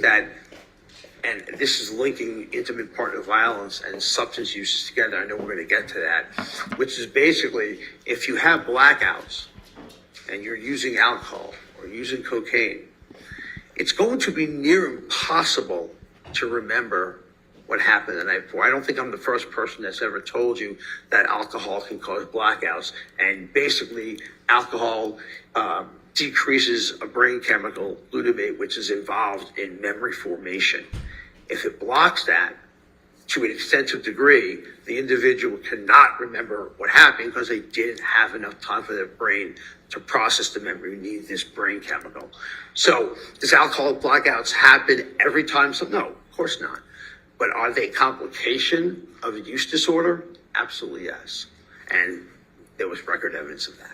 that, and this is linking intimate partner violence and substance use together. I know we're going to get to that, which is basically if you have blackouts and you're using alcohol or using cocaine, it's going to be near impossible to remember what happened the night before. I don't think I'm the first person that's ever told you that alcohol can cause blackouts. And basically, alcohol decreases a brain chemical, glutamate, which is involved in memory formation. If it blocks that to an extensive degree, the individual cannot remember what happened because they didn't have enough time for their brain to process the memory. You need this brain chemical. So does alcoholic blackouts happen every time? No, of course not. But are they a complication of a use disorder? Absolutely yes. And there was record evidence of that.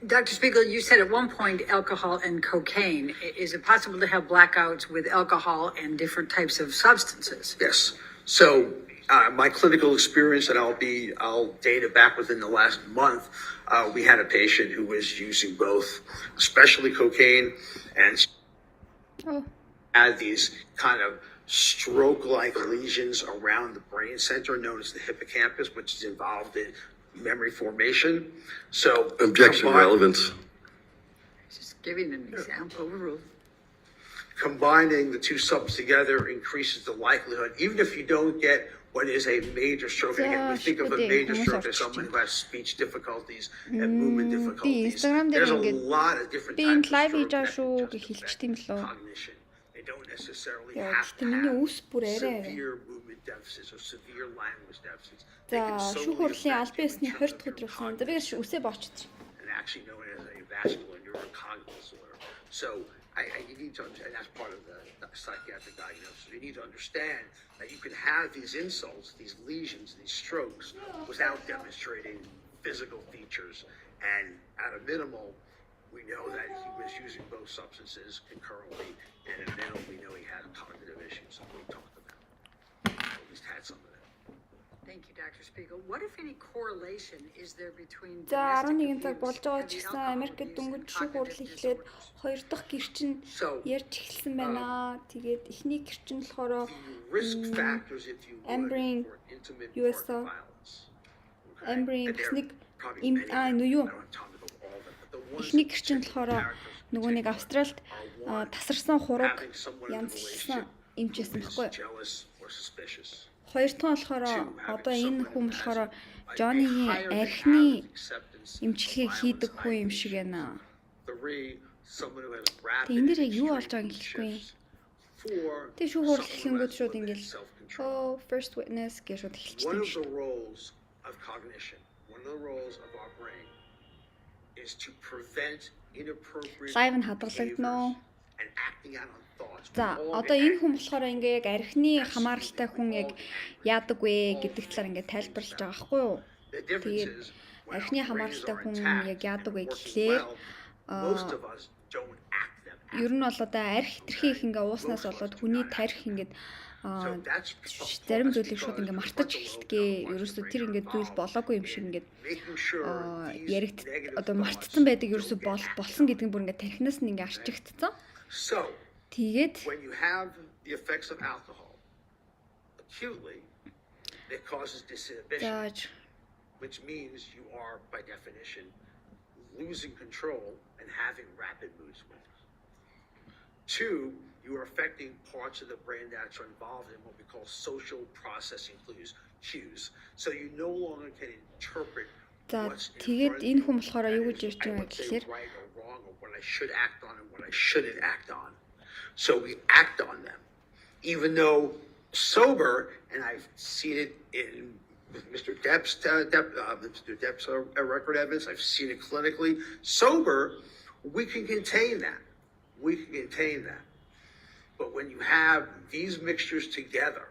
Dr. Spiegel, you said at one point alcohol and cocaine. Is it possible to have blackouts with alcohol and different types of substances? Yes. So my clinical experience, and I'll date it back within the last month, we had a patient who was using both, especially cocaine, and had these kind of stroke-like lesions around the brain center known as the hippocampus, which is involved in memory formation. So objection relevance. Just giving an example. Overruled. Combining the two subs together increases the likelihood, even if you don't get what is a major stroke. Again, we think of a major stroke as someone who has speech difficulties and movement difficulties. There's a lot of different types of stroke that cognition. They don't necessarily have to have severe movement deficits or severe language deficits. За шүүх хурлын албан ёсны 20 дахь өдрийн хугацаанд би үсээ боочсон. And actually known as a vascular neurocognitive disorder. So you need to understand, that's part of the psychiatric diagnosis. You need to understand that you can have these insults, these lesions, these strokes without demonstrating physical features. And at a minimal, we know that he was using both substances concurrently, and at a minimum, we know he had cognitive issues that we talked about. At least had some of that. Thank you, Dr. Spiegel. What, if any, correlation is there between За 11 цаг болж байгаа ч гэсэн Америкт дөнгөж шүүх хурал эхлээд хоёр дахь гэрчин ярьж эхэлсэн байна. Тэгээд эхний гэрчин болохоор Ambreen USA Ambreen нэг юу эхний гэрчин болохоор нөгөө нэг Австралид тасарсан хураг янзлсан эмчээсэн баггүй. Хоёр дахь нь болохоор одоо энэ хүн болохоор Жоннигийн архины эмчилгээг хийдэг хүн юм шиг байна. Тэгээ энэ дээр юу болж байгааг хэлэхгүй. Тэгээ шүүх хурал эхлэнгүүт шууд ингээл first witness гэж шууд хэлчихсэн юм шиг. Лайв нь хадгалагдана. За одоо энэ хүн болохоор ингээ яг архины хамааралтай хүн яг яадаг вэ гэдэг талаар ингээ тайлбарлаж байгаа байхгүй юу? Тэгээд архины хамааралтай хүн яг яадаг вэ гэхлээр ер нь бол одоо арх хитрхи их ингээ ууснаас болоод хүний тарих ингээ зарим зүйлийг шууд ингээ мартаж эхэлтгээ. Ерөөсөө тэр ингээ зүйл болоогүй юм шиг ингээ яригд одоо мартсан байдаг ерөөсөө болсон гэдэг нь бүр ингээ тархинаас нь ингээ арчигдсан. Тэгээд when you have the effects of alcohol acutely, it causes disinhibition, which means you are, by definition, losing control and having rapid mood swings. 2, you are affecting parts of the brain that are involved in what we call social processing cues. So you no longer can interpret what's тэгээд энэ хүн болохоор юу гэж ярьж байгаа гэхээр right or wrong or what I should act on and what I shouldn't act on. So we act on them, even though sober, and I've seen it in Mr. Depp's record evidence. I've seen it clinically. Sober, we can contain that. But when you have these mixtures together,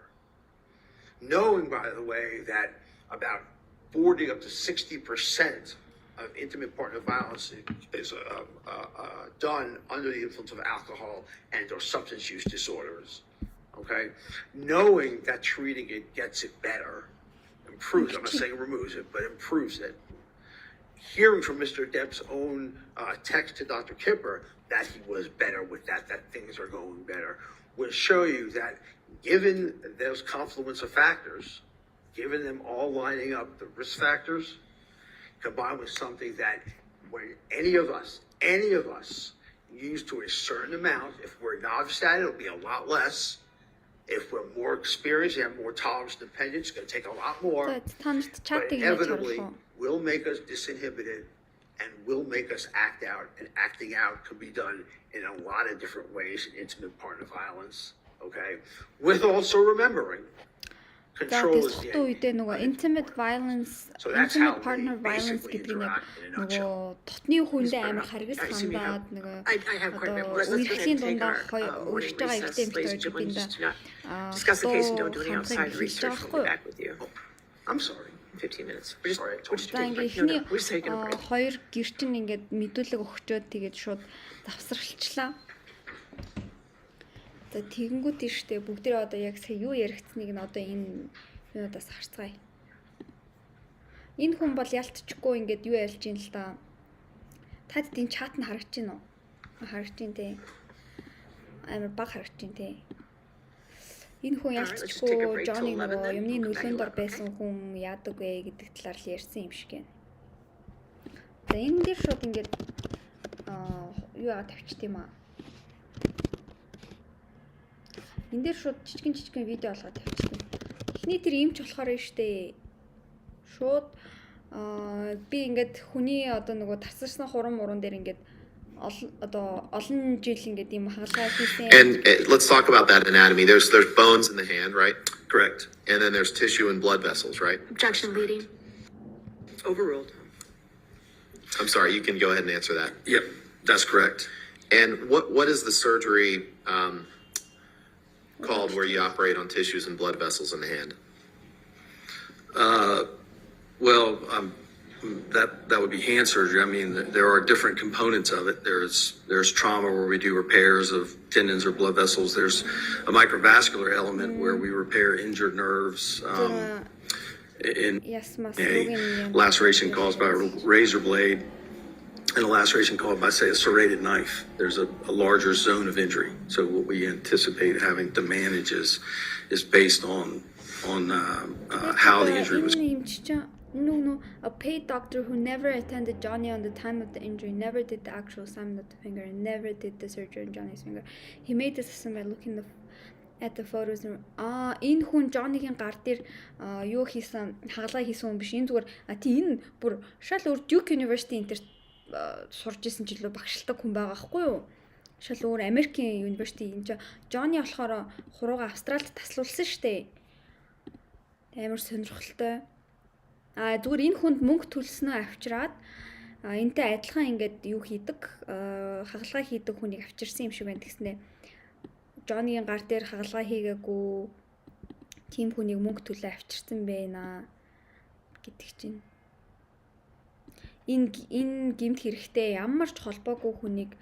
knowing, by the way, that about 40 up to 60% of intimate partner violence is done under the influence of alcohol and or substance use disorders. Okay, knowing that treating it gets it better, improves. I'm not saying removes it, but improves it. hearing from Mr. Depp's own text to Dr. Kipper that he was better with that things are going better, will show you that given those confluence of factors, given them all lining up, the risk factors, combined with something that when any of us use to a certain amount, if we're novice at it, it'll be a lot less. If we're more experienced, you have more tolerance and dependence, it's going to take a lot more. But inevitably, will make us disinhibited and will make us act out. And acting out can be done in a lot of different ways in intimate partner violence, okay? With also remembering, control is the enemy. Intimate violence, intimate partner violence гэдэг нь нөгөө дотны хүндээ амар харгас хандаад нөгөө үерхлийн дундаа өргөж байгаа ихтэй эмэгтэйчүүдийн Discuss the case and don't do any outside research. We'll be back with you. I'm sorry. 15 minutes. We're just За ингээ ихний хоёр гэрчин ингээд мэдүүлэг өгчөөд тэгээд шууд завсралчлаа. За тэгэнгүүт тийштэй бүгдээ одоо яг сая юу яригдсныг нь одоо энэ юунаас харцгаая. Энэ хүн бол ялтчихгүй ингээд юу ярьж ийн л да. Та тэдний чат нь харагч гин үү? Харагч гин тий. Амар баг харагч гин тий. Энэ хүн ялтчихгүй Жонни нөгөө юмны нөлөөнд ор байсан хүн яадаг вэ гэдэг талаар л ярьсан юм шиг байна. За энэ дээр шууд ингээд юу тавьчих тийм аа. Энд дээр шууд жижигэн видео олгоод тавьчихсан. Эхний тэр юмч болохоор нь штэ. Шууд би ингээд хүний одоо нөгөө тарсарсан хуран мурун дээр ингээд олон жил ингээд юм хагалгаа хийсэн. And let's talk about that anatomy. There's bones in the hand, right? Correct. And then there's tissue and blood vessels, right? Objection leading. Overruled. I'm sorry, you can go ahead and answer that. Yep, that's correct. And what is the surgery called where you operate on tissues and blood vessels in the hand? That would be hand surgery. I mean, there are different components of it. There's trauma where we do repairs of tendons or blood vessels. There's a microvascular element where we repair injured nerves. In a laceration caused by a razor blade and a laceration caused by, say, a serrated knife. There's a larger zone of injury. So what we anticipate having to manage is based on how the injury was. No. A paid doctor who never attended Johnny on the time of the injury, never did the actual assignment of the finger, and never did the surgery on Johnny's finger. He made this assessment by looking at the photos. Энэ хүн Johnny-гийн гар дээр юу хийсэн, хагалгаа хийсэн хүн биш. Энэ зүгээр энэ бүр шал өөр Duke University энтер сурж исэн ч илүү багшилдаг хүн байгаа байхгүй юу? Шал өөр Америкийн University энэ Johnny болохоор хурууга Австралид таслуулсан штэ. Амар сонирхолтой. Зүгээр энэ хүнд мөнгө төлснөө авчираад энтэй адилхан ингээд юу хийдэг хагалгаа хийдэг хүнийг авчирсан юм шиг байна гэснээр Жоннигийн гар дээр хагалгаа хийгээгүй тийм хүнийг мөнгө төлөө авчирсан байна гэдэг чинь энэ гэмт хэрэгтэй ямар ч холбоогүй хүнийг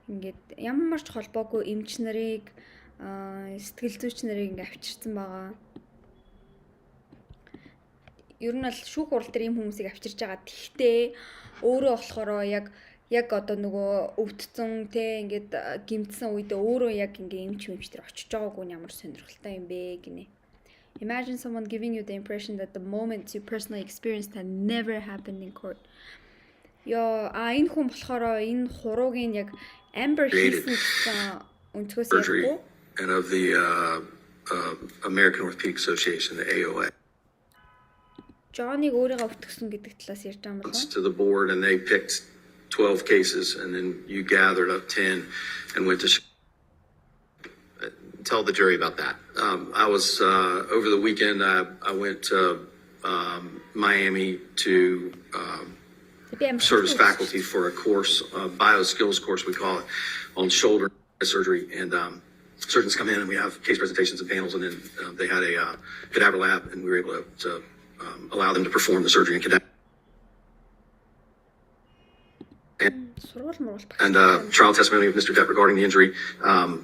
ингээд ямар ч холбоогүй эмч нарыг сэтгэл зүйч нарыг ингээд авчирсан байгаа. Ер нь л шүүх хурал дээр ийм хүмүүсийг авчирж байгаа. Тэгтээ өөрөө болохоор яг одоо нөгөө өвдсөн те ингээд гимтсэн үедээ өөрөө яг ингээ эмч тэр очиж байгаагүй нь ямар сонирхолтой юм бэ гинэ. Imagine someone giving you the impression that the moments you personally experienced had never happened in court. Энэ хүн болохоор энэ хуруугийн яг Amber хийсэн гэсэн өнцгөөс ярихгүй. And of the American Orthopedic Association, the AOA. Johnny өөрийгөө өвтгсөн гэдэг талаас ярьж байгаа юм байна. To the board and they picked 12 cases and then you gathered up 10 and went to Tell the jury about that. I was over the weekend I went to Miami to serve as faculty for a course, bioskills course we call it, on shoulder surgery, and surgeons come in and we have case presentations and panels, and then they had a cadaver lab and we were able to allow them to perform the surgery in cadaver. And trial testimony of Mr. Depp regarding the injury,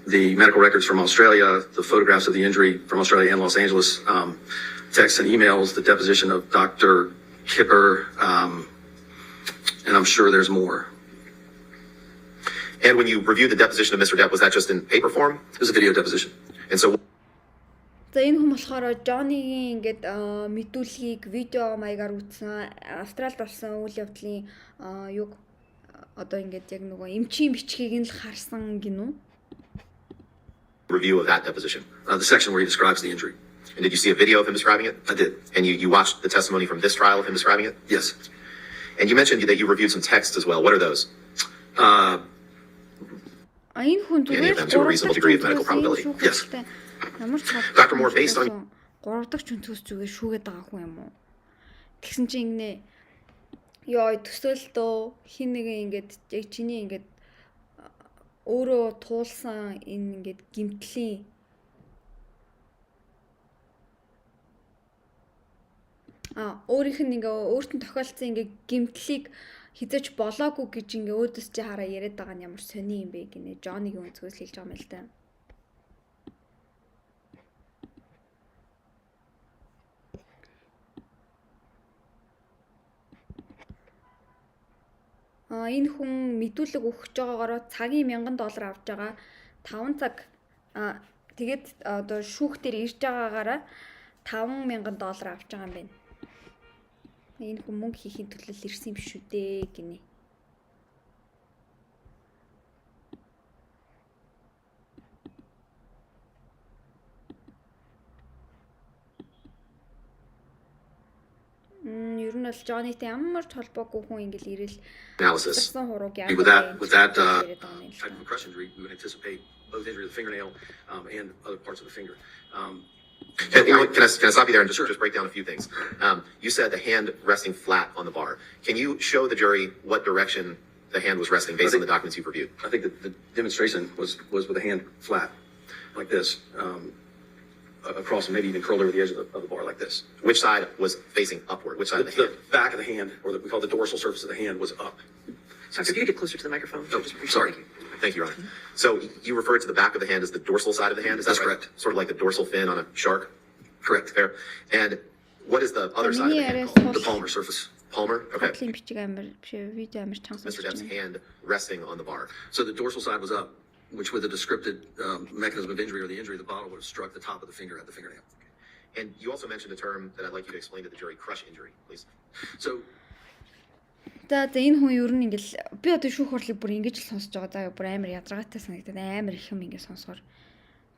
the medical records from Australia, the photographs of the injury from Australia and Los Angeles, texts and emails, the deposition of Dr. Kipper, And I'm sure there's more. And when you reviewed the deposition of Mr. Depp, was that just in paper form? It was a video deposition. And so За энэ хүн болохоор Жоннигийн ингээд мэдүүлгийг видео маягаар үзсэн. Австралид болсон үйл явдлын юг одоо ингээд яг нөгөө эмчийн бичгийг нь л харсан гинүү. review of that deposition. The section where he describes the injury. And did you see a video of him describing it? I did. And you watched the testimony from this trial of him describing it? Yes. And you mentioned that you reviewed some texts as well. What are those? Энэ хүн Any of them to a reasonable degree of medical probability? Yes. Dr. Moore, based on 3 дахь жүнцөөс зүгээр шүүгээд байгаа хүн юм уу? Тэгсэн чинь ингэнэ ёо төсөөлтөө хин нэг ингээд яг чиний ингээд өөрөө туулсан энэ ингээд гимтлийн өөрийнх нь ингээ өөртөө тохиолдсон ингээ гимтлийг хизэж болоогүй гэж ингээ өөдөөс чи хараа яриад байгаа нь ямар сони юм бэ гинэ Жоннигийн өнцгөөс хэлж байгаа юм л та. Энэ хүн мэдүүлэг өгч байгаагаараа цагийн $1000 авч байгаа 5 цаг тэгээд одоо шүүх дээр ирж байгаагаараа $5000 авч байгаа юм байна. Энэ хүн мөнгө хийхин төлөв ирсэн юм шүү дээ гинэ. Ер нь бол Жоннитэй ямар ч холбоогүй хүн ингээл ирэл analysis? With that type of crush injury, we would anticipate both injury of the fingernail and other parts of the finger. Can I stop you there and just break down a few things? You said the hand resting flat on the bar. Can you show the jury what direction the hand was resting based on the documents you've reviewed? I think that the demonstration was with the hand flat, like this, across and maybe even curled over the edge of the bar like this. Which side was facing upward? Which side of the hand? The back of the hand, or we call the dorsal surface of the hand, was up. So could you get closer to the microphone? Oh, sorry. Thank you, Your Honor. So you referred to the back of the hand as the dorsal side of the hand? Is that That's right? correct. Sort of like the dorsal fin on a shark? Correct. Fair. And what is the other side of the hand called? The palmar surface. Palmar? Okay. Хотлын бичиг амар биш видео амар чанга Mr. Depp's hand resting on the bar. So the dorsal side was up, which with the descripted mechanism of injury or the injury, the bottle would have struck the top of the finger at the fingernail. And you also mentioned a term that I'd like you to explain to the jury, crush injury, please. So За энэ хүн ер нь ингээл би одоо шүүх хурлыг бүр ингэж л сонсож байгаа. За бүр амар ядаргаатай санагдаад амар их юм ингэ сонсохоор.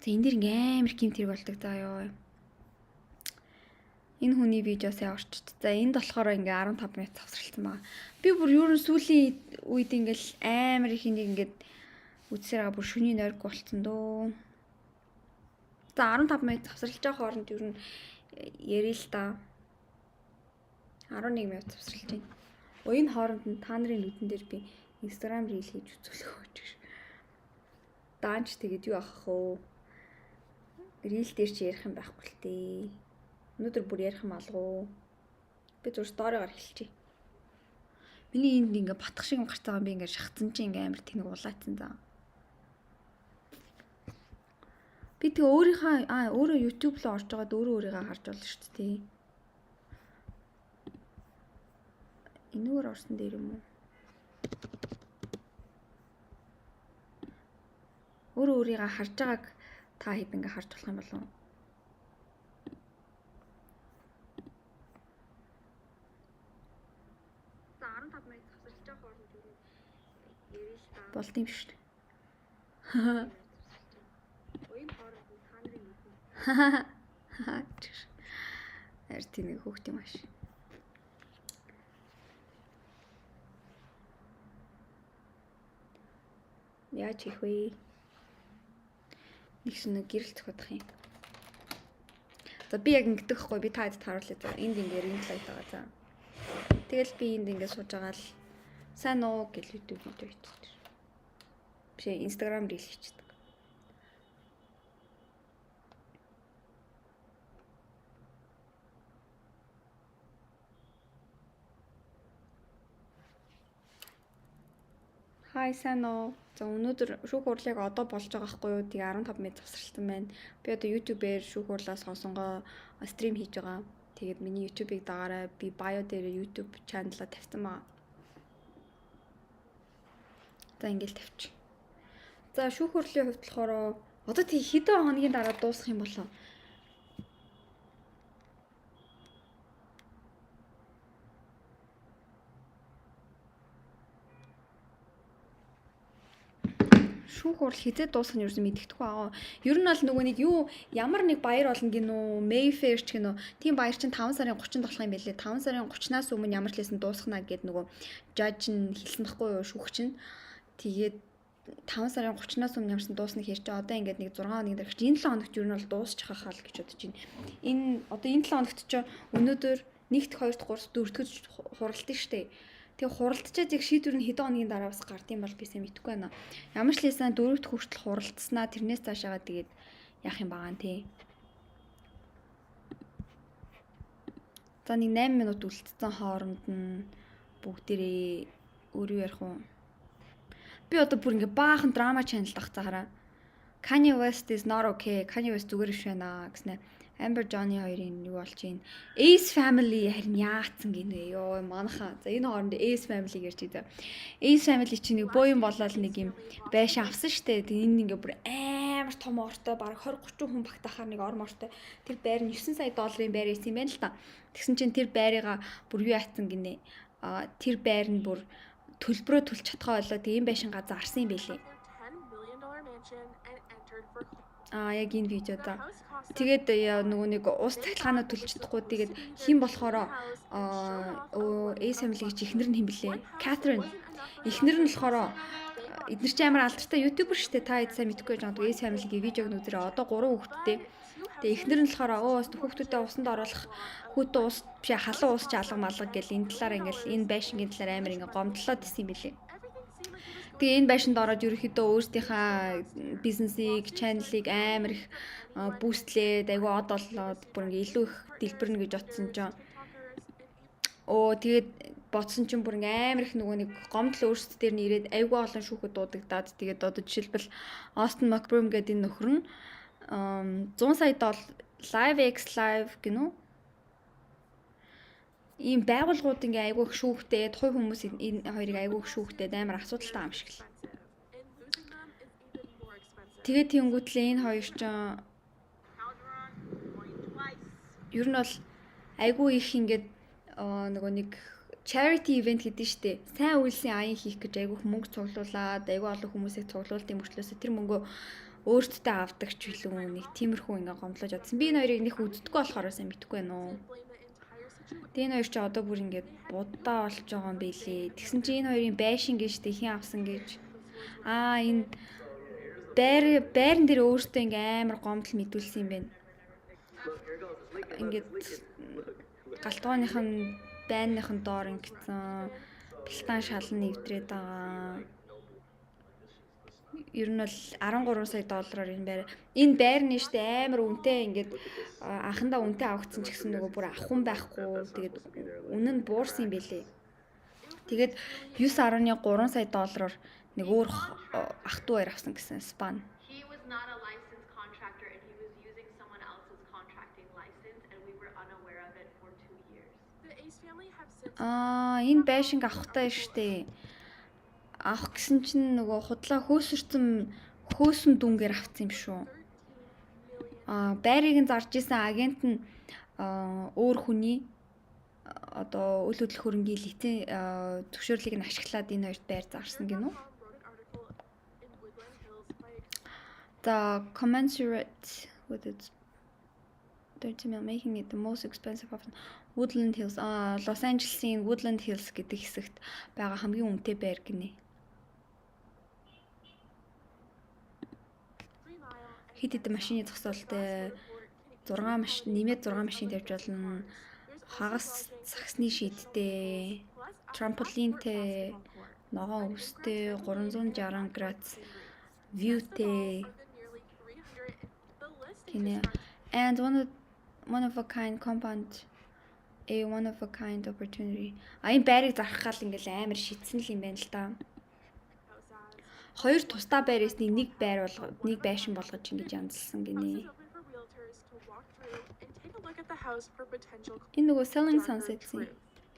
За энэ дэр ингээм амар гэмт хэрэг болдог заа ёо. Энэ хүний видео сайн орчт. За энд болохоор ингээ 15 минут завсралсан байгаа. Би бүр ер нь сүүлийн үед ингээл амар их энийг ингээд үзсээр байгаа бүр шөнийн нойрг болцсон дөө. За 15 минут завсралж байгаа хооронд ер нь ярил л та. 11 минут завсралж байна. Энэ хооронд нь та нарын нүдэн дээр би Instagram reel хийж үзүүлэх гэж. Даанч тэгээд юу авах вэ? Reel дээр чи ярих юм байхгүй л тээ. Өнөөдөр бүр ярих юм алгуу. Би зөв сторигаар хэлчихье. Миний энд ингээ батгах шиг юм гарч байгаа юм би ингээ шахацсан чи ингээ амар тэнэг улаацсан заа. Би тэг өөрийнхөө өөрөө YouTube руу орж байгаад өөрийгөө харж болно шүү дээ. Энэгээр орсон дээр юм уу? Өөрийгөө харж байгааг та хэд ингээ харж болох юм болов уу? За 15 минут завсарлаж байгаа хооронд юу ярил та. Болд юм шүү дээ. Ой хооронд та нарын нүдэн. Арь тийм хөөхт юм ааш. Яаж хийх вэ? Нэгс нэг гэрэл зохиодох юм. За би яг ингэдэг хгүй би та хэд харуулъя за энд ингээ ring light байгаа за. Тэгэл би энд ингээ сууж байгаа л сайн уу гэж YouTube видео хийчих. Биш Instagram reel хийчихдэг. Хай сайн уу. За өнөөдөр шүүх хурлыг одоо болж байгаа хгүй юу? Тэг 15 минут завсралсан байна. Би одоо YouTube-ээр шүүх хурлаас сонсонгоо стрим хийж байгаа. Тэгээд миний YouTube-ыг дагаарай. Би bio дээр YouTube channel-а тавьсан байгаа. За ингээл тавьчих. За шүүх хурлын хувьд болохоор одоо тий хэдэн хоногийн дараа дуусах юм болоо. Шүүх хурал хизээ дуусах нь юу юм мэддэхгүй аа. Ер нь бол нөгөө нэг юу ямар нэг баяр болно гинөө, Mayfair ч гинөө. Тийм баяр чинь 5 сарын 30-нд болох юм байлээ. 5 сарын 30-наас өмнө ямар ч лсэн дуусгана гэд нөгөө жаж нь хэлсэн байхгүй юу шүүх чинь. Тэгээд 5 сарын 30-наас өмнө ямарсан дуусна хэрэг чи одоо ингээд нэг 6 хоногийн дараа чи энэ 7 хоногт ер нь бол дуусчих хаа л гэж бодож байна. Энэ одоо энэ 7 хоногт чи өнөөдөр 1-т 2-т 3-т 4-т хуралдсан шүү дээ. Тэгээ хуралдчаад яг шийдвэр нь хэдэн хоногийн дараа бас гардыг бол би сайн мэдэхгүй байна. Ямар ч лээсэн 4-т хүртэл хуралдснаа тэрнээс цаашаага тэгээд яах юм байгаа нэ. За нэг 8 минут үлдсэн хооронд нь бүгдээрээ өөрөө ярих уу. Би одоо бүр ингээ баахан драма channel дагцаа хараа. Kanye West is not okay. Kanye West зүгээр биш байна гэснэ. Amber Johnny хоёрын юу болж байна? Ace Family харин яатсан гинэ. Йоо манайхаа. За энэ хооронд Ace Family гэж хэлээ. Ace Family чинь нэг бөөм болоод нэг юм байшин авсан штэ. Тэгээ энэ ингээ бүр амар том ортой баг 20-30 хүн багтаахаар нэг ор мортой. Тэр байр нь $9 сая байр исэн юм байна л та. Тэгсэн чинь тэр байрыгаа бүр юу яатсан гинэ. Тэр байр нь бүр төлбөрөө төлж чадхаа болоо тийм байшин газар арсан юм байлээ. Яг энэ видео да. Тэгээд нөгөө нэг ус цахилгаанаа төлж чадахгүй тэгээд хэн болохоор Ace Family-гийн эхнэр нь хэн блэ? Catherine. Эхнэр нь болохоор эдгээр чи амар алдартай ютубер штэ та хэд сайн мэдгүй жаа. Ace Family-гийн видеог нүзрээ одоо 3 хүүхэдтэй. Тэгээ эхнэр нь болохоор хүүхдүүдэд усанд оруулах хүүтэн ус биш халуун ус ч алга малга гэл энэ талаар ингээл энэ байшингийн талаар амар ингээ гомдлоод исэн юм билээ. Тэгээ энэ байшинд ороод ерөөхдөө өөрсдийнхээ бизнесийг, чаналыг амар их бүүстлээд айгүй од олоод бүр ингээ илүү их дэлбэрнэ гэж бодсон чинь тэгээд бодсон чинь бүр ингээ амар их нөгөө нэг гомдол өөрсд дээр нь ирээд айгүй олон шүүхэд дуудагдаад тэгээд одоо жишээлбэл Austin McBroom гэдэг энэ нөхөр нь $100 сая live x live гинөө ийм байгууллагууд ингээ айгүй их шүүхтэй, тухайн хүмүүс энэ хоёрыг айгүй их шүүхтэй амар асуудалтай юм шиг л. Тэгээд тэнгүүтлээ энэ хоёр ч ер нь бол айгүй их ингээд нөгөө нэг charity event гэдэг нь штэ. Сайн үйлсийн аян хийх гэж айгүй их мөнгө цуглуулад, айгүй олон хүмүүсийг цуглуултын мөрчлөөсөө тэр мөнгөө өөртөө авдаг ч билүү нэг тиймэрхүү ингээ гомдлож чадсан. Би энэ хоёрыг нэг үздэггүй болохоор сайн мэдгүй байна уу. Тэгээ энэ хоёр ч одоо бүр ингээд будаа болж байгаа юм билээ. Тэгсэн чинь энэ хоёрын байшин гэж хэн авсан гэж. Энэ байран дээр өөртөө ингээ амар гомдол мэдүүлсэн юм байна. Ингээд галтгооных нь байрных нь доор ингэсэн бэлтан шалан нэвтрээд байгаа. Ер нь бол $13 сая энэ байр нь штэ амар үнэтэй ингээд анхандаа үнэтэй авагдсан ч гэсэн нөгөө бүр авах хүн байхгүй тэгээд үнэ нь буурсан юм бэлээ. Тэгээд $9.3 сая нэг өөр ах トゥ баяр авсан гэсэн спан. He was not a licensed contractor and he was using someone else's contracting license and we were unaware of it for 2 years. The Ace family have since энэ байшинг авахтай штэ. Авах гэсэн чинь нөгөө худлаа хөөсөн дүнгээр авсан юм шүү. Байрыг нь зарж исэн агент нь өөр хүний одоо үйл хөдлөх хөрөнгийн лиценз зөвшөөрлийг нь ашиглаад энэ хоёрт байр зарсан гинүү. The commensurate with its 30 mil making it the most expensive option. Woodland Hills Los Angeles-ийн Woodland Hills гэдэг хэсэгт байгаа хамгийн үнэтэй байр гинэ. Хэд хэдэн машины зогсоолтой 6 машин тавьж болно. Хагас саксны шийдтэй, трамполинтэй, ногоон өстэй, 360 градус viewтэй. And one of a kind compound, a one of a kind opportunity. Энэ байрыг зарах гал ингээл амар шийдсэн л юм байна л да. Хоёр тусдаа байраас нэг байшин болгож ингэж янзлсан гинэ. Энэ нөгөө Selling Sunset-ийн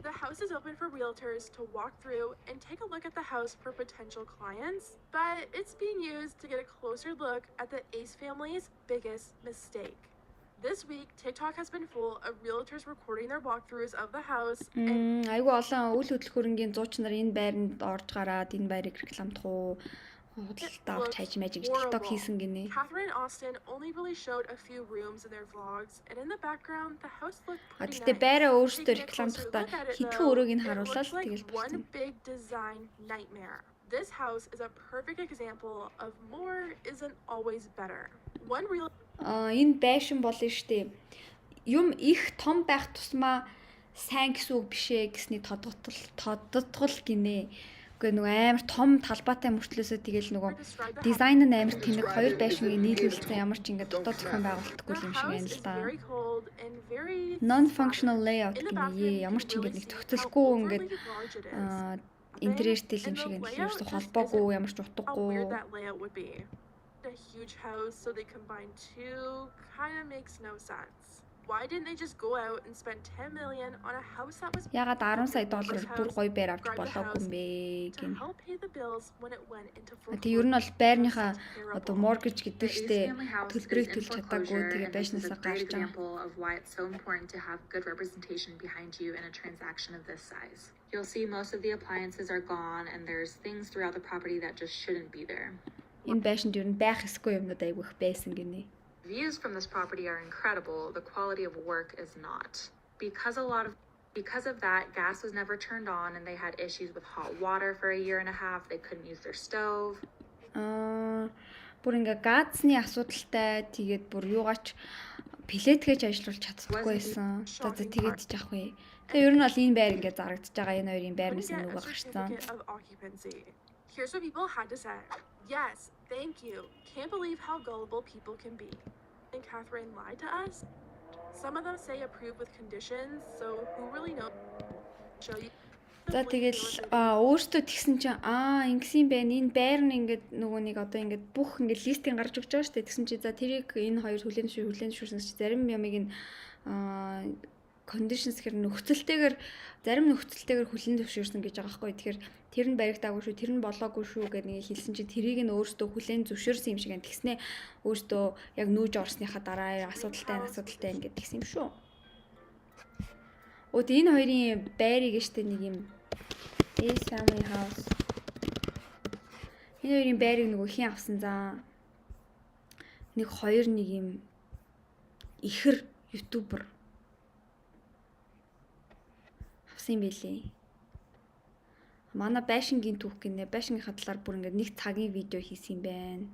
The house is open for realtors to walk through and take a look at the house for potential clients, but it's being used to get a closer look at the Ace family's biggest mistake. This week, TikTok has been full of realtors recording their walkthroughs of the house. Айгу олон үйл хөдлөхөрөнгийн зууч нар энэ байранд орж гараад энэ байрыг рекламдах уу? Худалдаа авч хайж мэж гэж TikTok хийсэн гинэ. Catherine and Austin only really showed a few rooms in their vlogs, and in the background, the house looked pretty Гэтэ nice. байраа өөрсдөө Taking a closer рекламдахдаа look at it, хитгэн though, өрөөг нь it харуулаад looks like тэгэл one болсон. big design nightmare. This house is a perfect example of more isn't always better. One real Энэ байшин болно штэ. Юм их том байх тусмаа сайн гэсэн үг бишээ гэсний тодотгол гинэ. Үгүй нөгөө амар том талбайтай мөртлөөсөө тэгэл нөгөө дизайн нь амар тэнэг хоёр байшиныг нийлүүлсэн ямар ч ингээд дотоод зохион байгуулалтгүй юм шиг байна л да. Non-functional layout гинэ. Ямар ч ингээд нэг зохицолгүй ингээд интерьертэй юм шиг байна. Ерөөсө холбоогүй ямар ч утгагүй. A huge house, so they combined two kind of makes no sense. Why didn't they just go out and spend 10 million on a house that was Ягаад 10 сая доллараар бүр гоё байр авч болоогүй юм бэ to гин. help pay the bills when it went into Тэг ер нь бол байрныхаа одоо terrible. mortgage гэдэг штэ төлбөрийг төлж чадаагүй тэгээ байшнаасаа гарч байгаа. example of why it's so important to have good representation behind you in a transaction of this size. You'll see most of the appliances are gone and there's things throughout the property that just shouldn't be there. Энэ байшинд ер нь байх эсгүй юмнууд айгүй их байсан гинэ. Views from this property are incredible. The quality of work is not. Because of that, gas was never turned on and they had issues with hot water for a year and a half. They couldn't use their stove. Бүр ингээ газны асуудалтай тэгээд бүр юугаач плетгэж ажиллуулж чаддаггүй байсан. За тэгээд жаах вэ. Тэгээ ер нь бол энэ байр ингээ зарагдчихж байгаа энэ хоёрын байрнаас нөгөө гарсан. Of occupancy. Here's what people had to say. Yes, thank you. Can't believe how gullible people can be. And Catherine lied to us. Some of them say approve with conditions, so who really knows? Show you. За тэгэл өөртөө тэгсэн чинь ингэсэн байх. Энэ байр нь ингээд нөгөө нэг одоо ингээд бүх ингээд листинг гарч өгч байгаа шүү дээ. Тэгсэн чинь за тэрийг энэ хоёр хүлээн зөвшөөрсөн чи зарим ямыг нь conditions гэр нөхцөлтэйгээр зарим нөхцөлтэйгээр хүлээн зөвшөөрсөн гэж байгаа байхгүй. Тэгэхээр тэр нь баригдаагүй шүү, тэр нь болоогүй шүү гэдэг нэг хэлсэн чинь тэрийг нь өөртөө хүлээн зөвшөөрсөн юм шиг байна. Тэгснээ өөртөө яг нүүж орсныхаа дараа асуудалтай ингээд тэгсэн юм шүү. Өд энэ хоёрын байрыг штэ нэг юм Ace family house. Энэ хоёрын байрыг нөгөө хэн авсан за. Нэг хоёр нэг юм ихэр ютубер авсан байлээ. Манай байшингийн түүх гинэ. Байшингийн хадлаар бүр ингээд нэг цагийн видео хийсэн юм байна.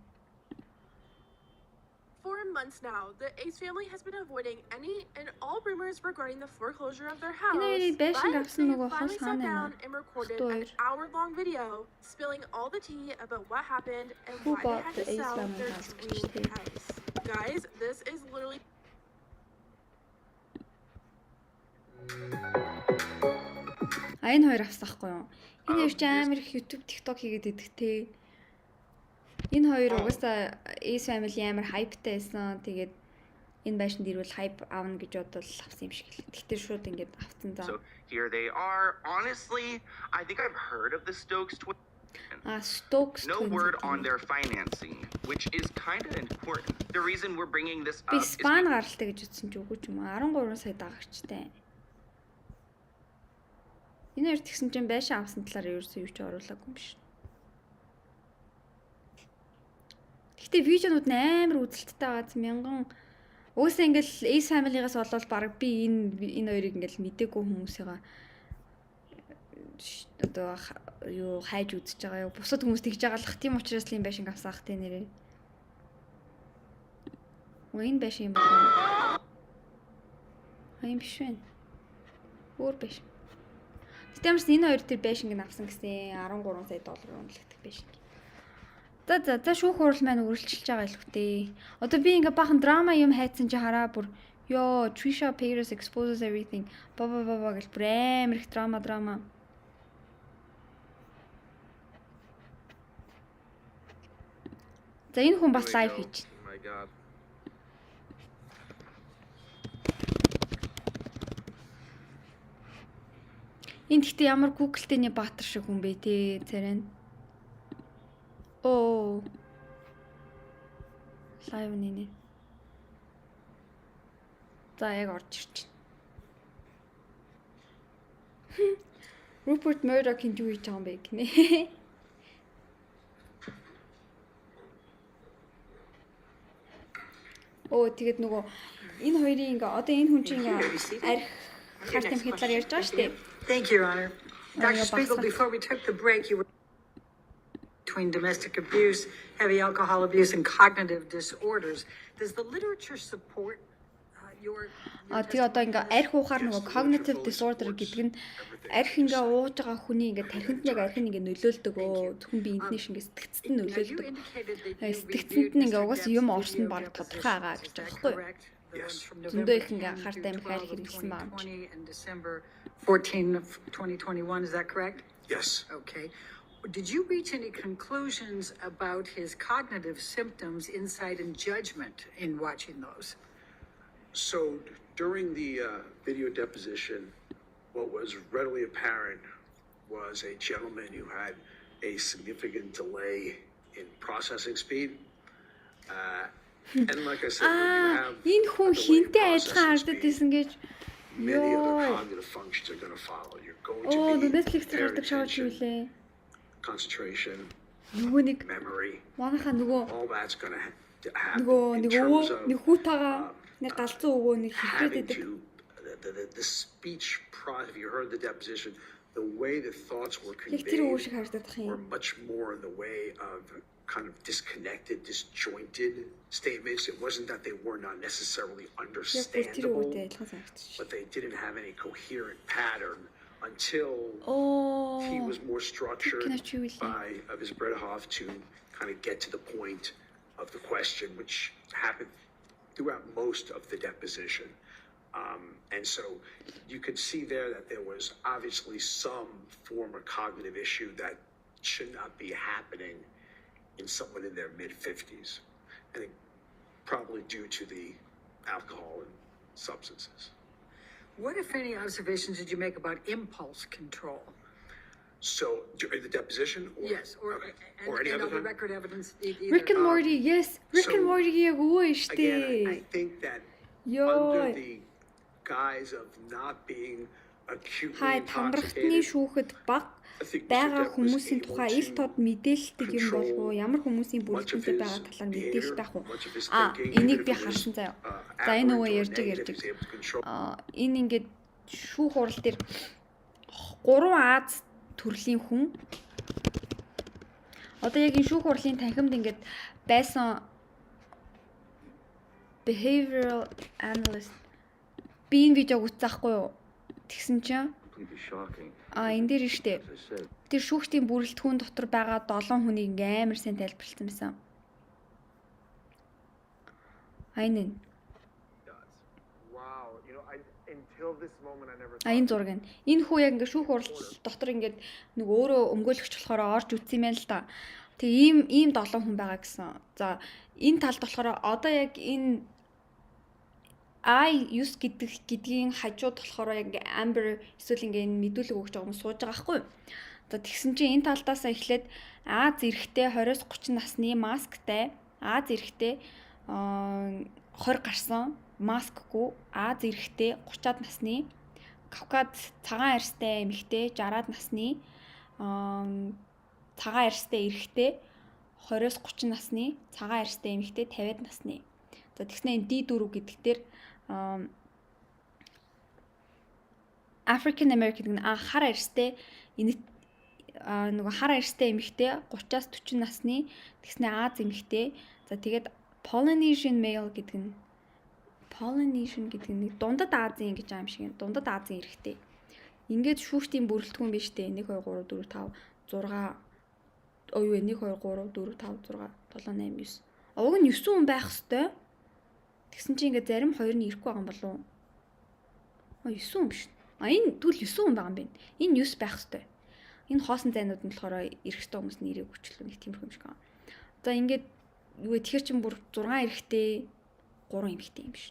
For months now, the Ace family has been avoiding any and all rumors regarding the foreclosure of their house. Энэ байшин авсан But нөгөө they finally хол sat хаана down байна? and recorded an hour-long video spilling all the tea about what happened and Who why they bought had the to Ace sell family their house? dream house. Guys, this is literally Энэ хоёр авсан хгүй юу? Энэ хоёр ч амар их YouTube, TikTok хийгээд идэг те. Энэ хоёр угаасаа Ace family амар хайптай байсан. Тэгээд энэ байшинд ирвэл хайп аавна гэж бодвол авсан юм шиг л. Тэгтэр шууд ингээд авсан за. So here they are. Honestly, I think I've heard of the Stokes twins. Stokes No word on their financing, which is kind of important. The reason we're bringing this Би up is Спан гаралтай гэж үзсэн ч үгүй ч юм уу. 13 сая дагагчтай. Энэ хоёр тэгсэн чинь байшин авсан талаар ерөөсөө юу ч оруулаагүй юм биш. Гэхдээ видеонууд нь амар үзэлттэй байгаа мянган уусаа ингээл Ace family-гаас болол баг би энэ хоёрыг ингээл мдээгүй хүмүүсийгаа одоо юу хайж үзэж байгаа юу бусад хүмүүс тэгж байгаа л ах тийм учраас л юм байшин авсан ах тий нэрээ. Энэ байшин юм байна. Ийм биш вэ? Өөр байшин. Тэгтэмэрс энэ хоёр тэр байшинг нь авсан гэсэн 13 сая доллар үнэлэгдэх байшин. За шүүх хурал маань үргэлжилж байгаа илүүтэй. Одоо би ингээ бахан драма юм хайцсан чи хараа бүр ёо Trisha Paytas exposes everything. Баба гэл бүр амар их драма. За энэ хүн бас лайв хийж. Oh my god. Энэ гэхдээ ямар Google-тэйний баатар шиг хүн бэ те царай. Оо. Live нэ. За яг орж ирж байна. Rupert Murdoch-ийн юу хийж байгаа юм бэ гинэ. Оо тэгээд нөгөө энэ хоёрын ингээ одоо энэ хүн чинь ингээ арх хар тамхи талаар ярьж байгаа шүү дээ. Thank you, Your Honor. Dr. Spiegel, before we took the break, you were between domestic abuse, heavy alcohol abuse, and cognitive disorders. Does the literature support your... Тэгээ одоо ингээ арх уухаар нөгөө cognitive disorder гэдэг нь арх ингээ ууж байгаа хүний ингээ тархинд яг арх нь ингээ нөлөөлдөг өө зөвхөн би эндний шиг ингээ сэтгцэд нь нөлөөлдөг. Сэтгцэнд нь ингээ угаасаа юм орсон нь баг тодорхой байгаа гэж байгаа байхгүй юу? Зөндөө их ингээ хар тамхи арх хэрэглэсэн маань. December 14 of 2021, is that correct? Yes. Okay. Did you reach any conclusions about his cognitive symptoms, insight, and judgment in watching those? So during the video deposition, what was readily apparent was a gentleman who had a significant delay in processing speed. And like I said, энэ хүн хинтээ адилхан харддаг гэсэн гэж many other cognitive functions are going to follow. You're going to be Netflix-ээр гардаг шоу зүйлээ. Concentration, нөгөө нэг memory, манайха нөгөө all that's going to happen нөгөө in terms of нэг хүүтаага нэг галзуу өгөө нэг having хийхрээд to the speech process. If you heard the deposition, the way the thoughts were яг тэр өвөө conveyed шиг харагдах were юм. much more in the way of kind of disconnected, disjointed statements. It wasn't that they were not necessarily Тэр understandable, өвөөтэй адилхан санагдчих. but they didn't have any coherent pattern until he was more structured by of his Bredhoff to kind of get to the point of the question, which happened throughout most of the deposition. And so you could see there that there was obviously some form of cognitive issue that should not be happening in someone in their mid-50s. I think probably due to the alcohol and substances. What, if any, observations did you make about impulse control? So during the deposition? Or, Yes, or, okay. and, Or any and other other time? record evidence. Either. Rick and Morty, yes. Rick and so, Morty яг өвөө Again, I штэ. think that Йоо. under the guise of not being acutely Хай тамрагтны intoxicated, шүүхэд баг I think Mr. байгаа Depp was хүмүүсийн able тухай ил to тод мэдээлэлтэй юм control болов уу? Ямар хүмүүсийн much of бүрэлдэхүүнтэй his байгаа талаар behavior, мэдээлэл таах уу? much of his Аа, thinking, энийг even би if it was, харсан заяа. За aberrant энэ нөгөө or ярьж negative, ярьж. he's able to control. Энэ ингээд шүүх хурал дээр 3 Аз төрлийн хүн одоо яг энэ шүүх хурлын танхимд ингээд байсан behavioral analyst би энэ видеог үзчихгүй юу? Тэгсэн чинь энэ дээр нь штэ. Тэр шүүгчдийн бүрэлдэхүүн дотор байгаа 7 хүнийг ингээ амар сайн тайлбарлсан байсан. Энэ энэ зураг нь. Энэ хүү яг ингээ шүүх хурал дотор ингээд нэг өөрөө өмгөөлөгч болохоор орж үтсэн юм байна л да. Тэгээ ийм 7 хүн байгаа гэсэн. За энэ талд болохоор одоо яг энэ I-9 гэдгийн хажууд болохоор яг Amber эсвэл ингээ энэ мэдүүлэг өгч байгаа юм сууж байгаа байхгүй юу? За тэгсэн чинь энэ талдаас эхлээд Аз эрэхтэй 20-30 насны масктай, Аз эрэхтэй 20 гарсан маскгүй, Аз эрэхтэй 30-аад насны, Кавказ цагаан арьстай эмэгтэй 60-аад насны, цагаан арьстай эрэхтэй 20-30 насны, цагаан арьстай эмэгтэй 50-аад насны. За тэгснэ энэ D4 гэдэг дээр African American гэн хар арьстай нөгөө хар арьстай эмэгтэй 30-аас 40 насны тэгснэ Аз эмэгтэй. За тэгээд Polynesian male гэдэг нь нэг дундад Азийн гэж аим шиг дундад Азийн эрэгтэй. Ингээд шүүгчдийн бүрэлдэхүүн биш үү? 1 2 3 4 5 6 юу вэ? 1 2 3 4 5 6 7 8 9. Уг нь 9 хүн байх хэвээр. Тэгсэн чинь ингээд зарим 2 нь ирэхгүй байгаа юм болов уу? 9 хүн биш. Энэ тэгвэл 9 хүн байгаа юм байна. Энэ 9 байх хэвээр. Энэ хоосон зайнууд нь болохоор ирэх хэвээр хүмүүс нэрийг өчлөө нэг тиймэрхүү юм шиг байна. За ингээд юу вэ? Тэгэхээр чин бүр 6 эрэхтэй 3 эмэгтэй юм биш.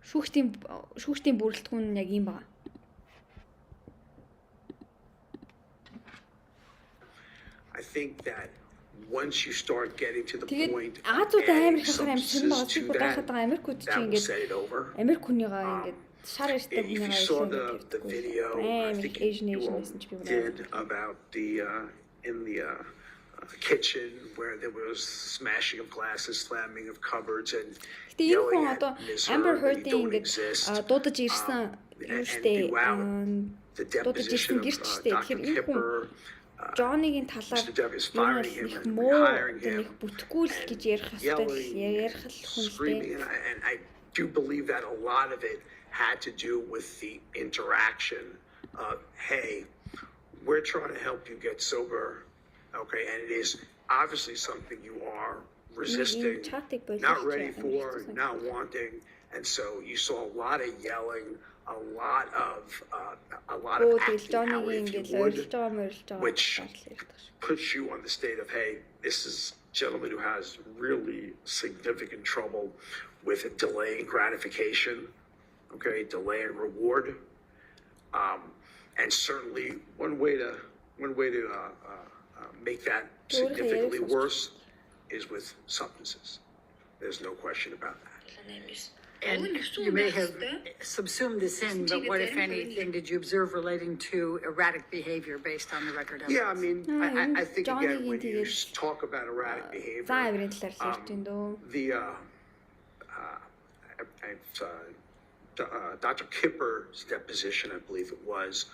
Шүүгчдийн бүрэлдэхүүн нь яг юм байна. I think that once you start getting to the Тэгээд point of Азууд амар adding их амар сонир байгаа substances чи to гайхаад that, байгаа Америкууд чи that will ингээд set it over. Америк хүнийгаа ингээд шар ярьдаг If you хүнийгаа saw илүү the video, I амар think их Asian you all байсан ч би did about the in the kitchen where there was smashing of glasses, slamming of cupboards, and Гэтэ энэ хүн yelling at одоо Ms. Amber Heard that you Heard-ийн don't ингээд exist. дуудаж ирсэн юу штэ The дуудаж deposition ирсэн гэрч of штэ Dr. тэгэхээр энэ хүн Kipper. Johnny-гийн талаар Mr. Dev is ер нь бол firing him их and муу rehiring нэг him бүтгүүл гэж ярих хэвээр ярих л screaming, хүнтэй. and I do believe that a lot of it had to do with the interaction of, hey, we're trying to help you get sober, okay, and it is obviously something you are resisting, not ready for, not wanting, and so you saw a lot of yelling, a lot of acting out, if you would, which puts you on the state of, hey, this is a gentleman who has really significant trouble with delaying gratification, okay, delay and reward, and certainly one way to make that significantly worse is with substances. There's no question about that. And you may have subsumed this in, but what, if anything, did you observe relating to erratic behavior based on the record evidence? Yeah, I mean, I think again, when you talk about erratic behavior, Dr. Kipper's deposition, I believe it was,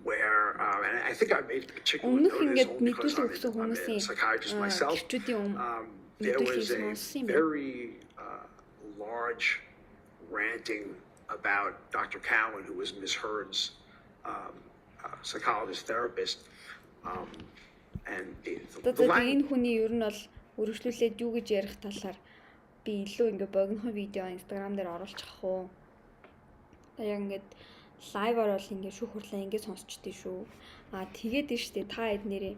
where, and I think I made particular note of this only because I'm a psychiatrist myself. There was a very large ranting about Dr. Cowan, who was Ms. Heard's psychologist therapist, and the энэ хүний ер нь бол өргөжлүүлээд юу гэж ярих талаар би илүү ингээ богино видео Instagram дээр оруулчих уу. Яг ингээд лайваар бол ингээ шүүх хурлаа ингээ сонсчихдээ шүү. Тэгээд нь штэ та хэд нэрээ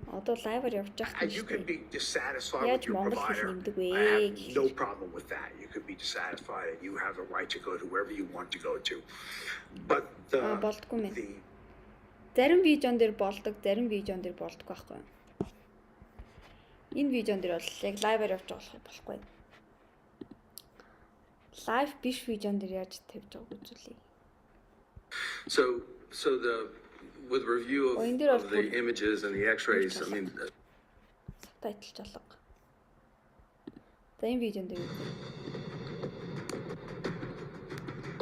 одоо лайваар явж байгаа and you can be dissatisfied Яаж with your Монгол provider. хэл нэмдэг вэ? I have no problem with that. You could be dissatisfied and you have the right to go to wherever you want to go to. But болдгүй мэн. the Зарим видеон дээр болдог, зарим видеон дээр болдгүй байхгүй. Энэ видеон дээр бол яг лайваар явж байгаа болохгүй. Лайв биш видеон дээр яаж тавьж байгааг үзүүлье. So with review of the images and the x-rays, I mean, Subtitle жолго. За энэ видеон дээр үзье.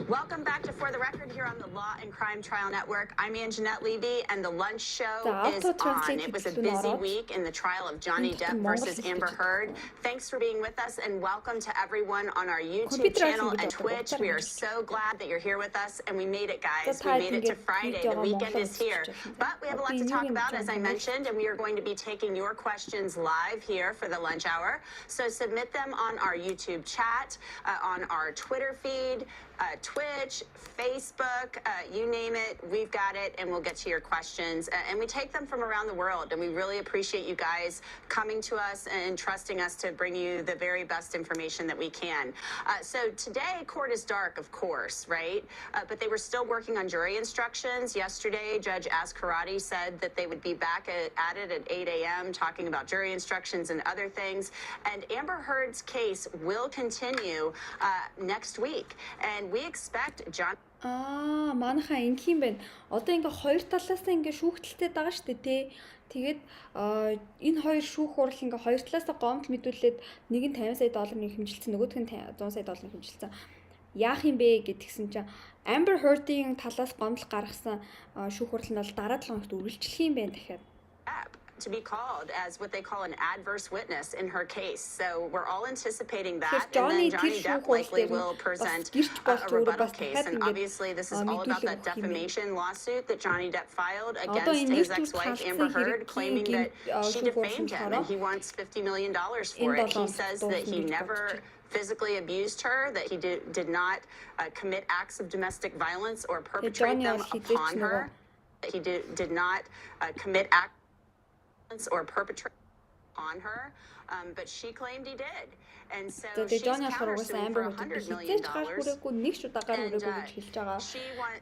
Welcome back to For the Record here on the Law and Crime Trial Network. I'm Anjanette Levy, and the lunch show is on. It was a busy week in the trial of Johnny Depp versus Amber Heard. Thanks for being with us, and welcome to everyone on our YouTube channel and Twitch. We are so glad that you're here with us, and we made it, guys. We made it to Friday. The weekend is here. But we have a lot to talk about, as I mentioned, and we are going to be taking your questions live here for the lunch hour. So submit them on our YouTube chat, on our Twitter feed, Twitch, Facebook, you name it, we've got it, and we'll get to your questions. And we take them from around the world, and we really appreciate you guys coming to us and trusting us to bring you the very best information that we can. So today, court is dark, of course, right? But they were still working on jury instructions. Yesterday, Judge Askarati said that they would be back at it at 8 a.m. talking about jury instructions and other things. And Amber Heard's case will continue next week. And we expect John Манайхаа ингэх юм байна. Одоо ингээ хоёр талаас нь ингээ шүүхтэлтэй байгаа шүү дээ, тий. Тэгээд энэ хоёр шүүх хурал ингээ хоёр талаас нь гомдол мэдүүлээд нэг нь 50 сая долларын хэмжилсэн, нөгөөх нь 100 сая долларын хэмжилсэн. Яах юм бэ гэдгсэн чинь Amber Heard-ийн талаас гомдол гаргасан шүүх хурал нь бол дараа 7 хоногт үргэлжлэх юм байна дахиад. to be called as what they call an adverse witness in her case. So we're all anticipating that. And then Johnny Depp likely will present a rebuttal case. And obviously this is all about that defamation lawsuit that Johnny Depp filed against his ex-wife Amber Heard, claiming that she defamed him and he wants $50 million for it. He says that he never physically abused her, that he did not commit acts of domestic violence or perpetrate them upon her, that he did not commit acts or perpetrate on her. but she claimed he did. And so Тэгээд she's Жонни болохоор countersuing Амбер for Хёрд $100 хизээч гар million. хүрээгүй нэг ч удагаар And хүрээгүй гэж хэлж байгаа.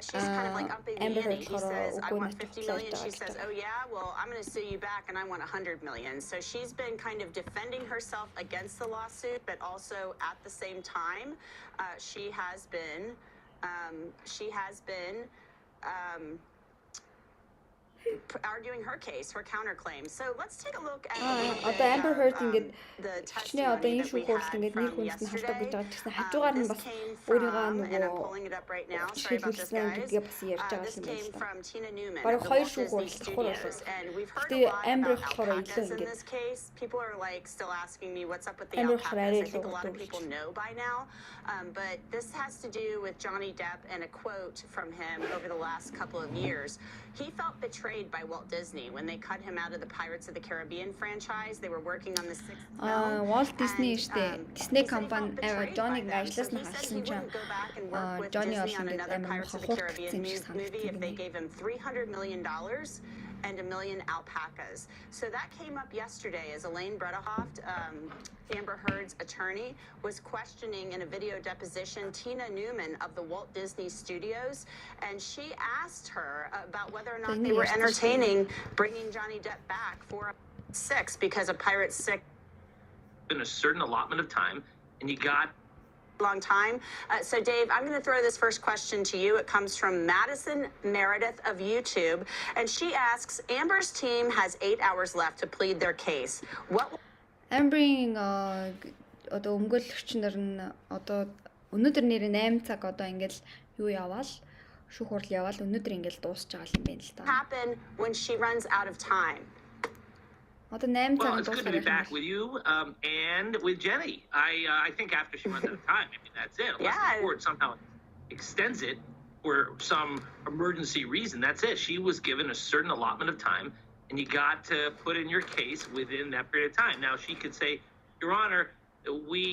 she's kind of like upping the Amber ante. Heard He says, I болохоор want үгүй 50 million. She надад says, oh yeah, well, I'm going to sue you back and I want 100 million. So she's been kind of defending herself against the lawsuit, but also at the same time, she has been arguing her case, her counterclaim. So let's take a look at одоо Amber Heard ингээд the хичнээн одоо testimony энэ that we шүүх хурлд had ингээд нэр from хүнс нь халдаг гэж yesterday. байгаа гэсэн хажуугаар нь This бас came өөрийгөө from, and I'm нөгөө pulling it up right now. Sorry about this, шийдвэрлсэн guys. гэдгээ бас ярьж байгаа This юм came байна. from Tina Newman Бараг of the хоёр Walt шүүх Disney хурлд давхар Studios, болсон. and we've heard Гэтэ a lot Amber about болохоор илүү alpacas in ингээд this case. People are like still asking me what's up with the Amber alpacas. болохоор I арай think a lot of илүү people know by now, but this has to do with Johnny Depp and a quote from him over the last couple of years. He felt betrayed by Walt Disney when they cut him out of the Pirates of the Caribbean franchise. They were working on the sixth film. Walt Disney штэ Disney He said he компани felt betrayed Johnny-г by them. So ажилласан he said he харсан чинь wouldn't go back and work with Johnny Disney on бол another ингээд Pirates of the хахуулт Caribbean гэсэн юм шиг movie if they санагдсан. gave him $300 million and 1 million alpacas. So that came up yesterday as Elaine Bredehoft, Amber Heard's attorney, was questioning in a video deposition Tina Newman of the Walt Disney Studios, and she asked her about whether or not they were entertaining bringing Johnny Depp back for 6 because of Pirates 6. Been a certain allotment of time, and you got Long time. So Dave, I'm going to throw this first question to you. It comes from Madison Meredith of YouTube, and she asks, Amber's team has 8 hours left to plead their case. What Amber-ийн одоо өмгөөлөгч нар нь одоо өнөөдөр нэр 8 цаг одоо ингээл юу яваал шүүх хурл яваал өнөөдөр ингээл дуусч байгаа юм байна л да. happen when she runs out of time? Одоо 8 well, цаг it's good to дуусах be юм back байна. with you and with Jenny. I think after she runs out of time, I mean that's it. Unless Yeah. the court somehow extends it for some emergency reason, that's it. She was given a certain allotment of time, and you got to put in your case within that period of time. Now she could say, Your Honor, we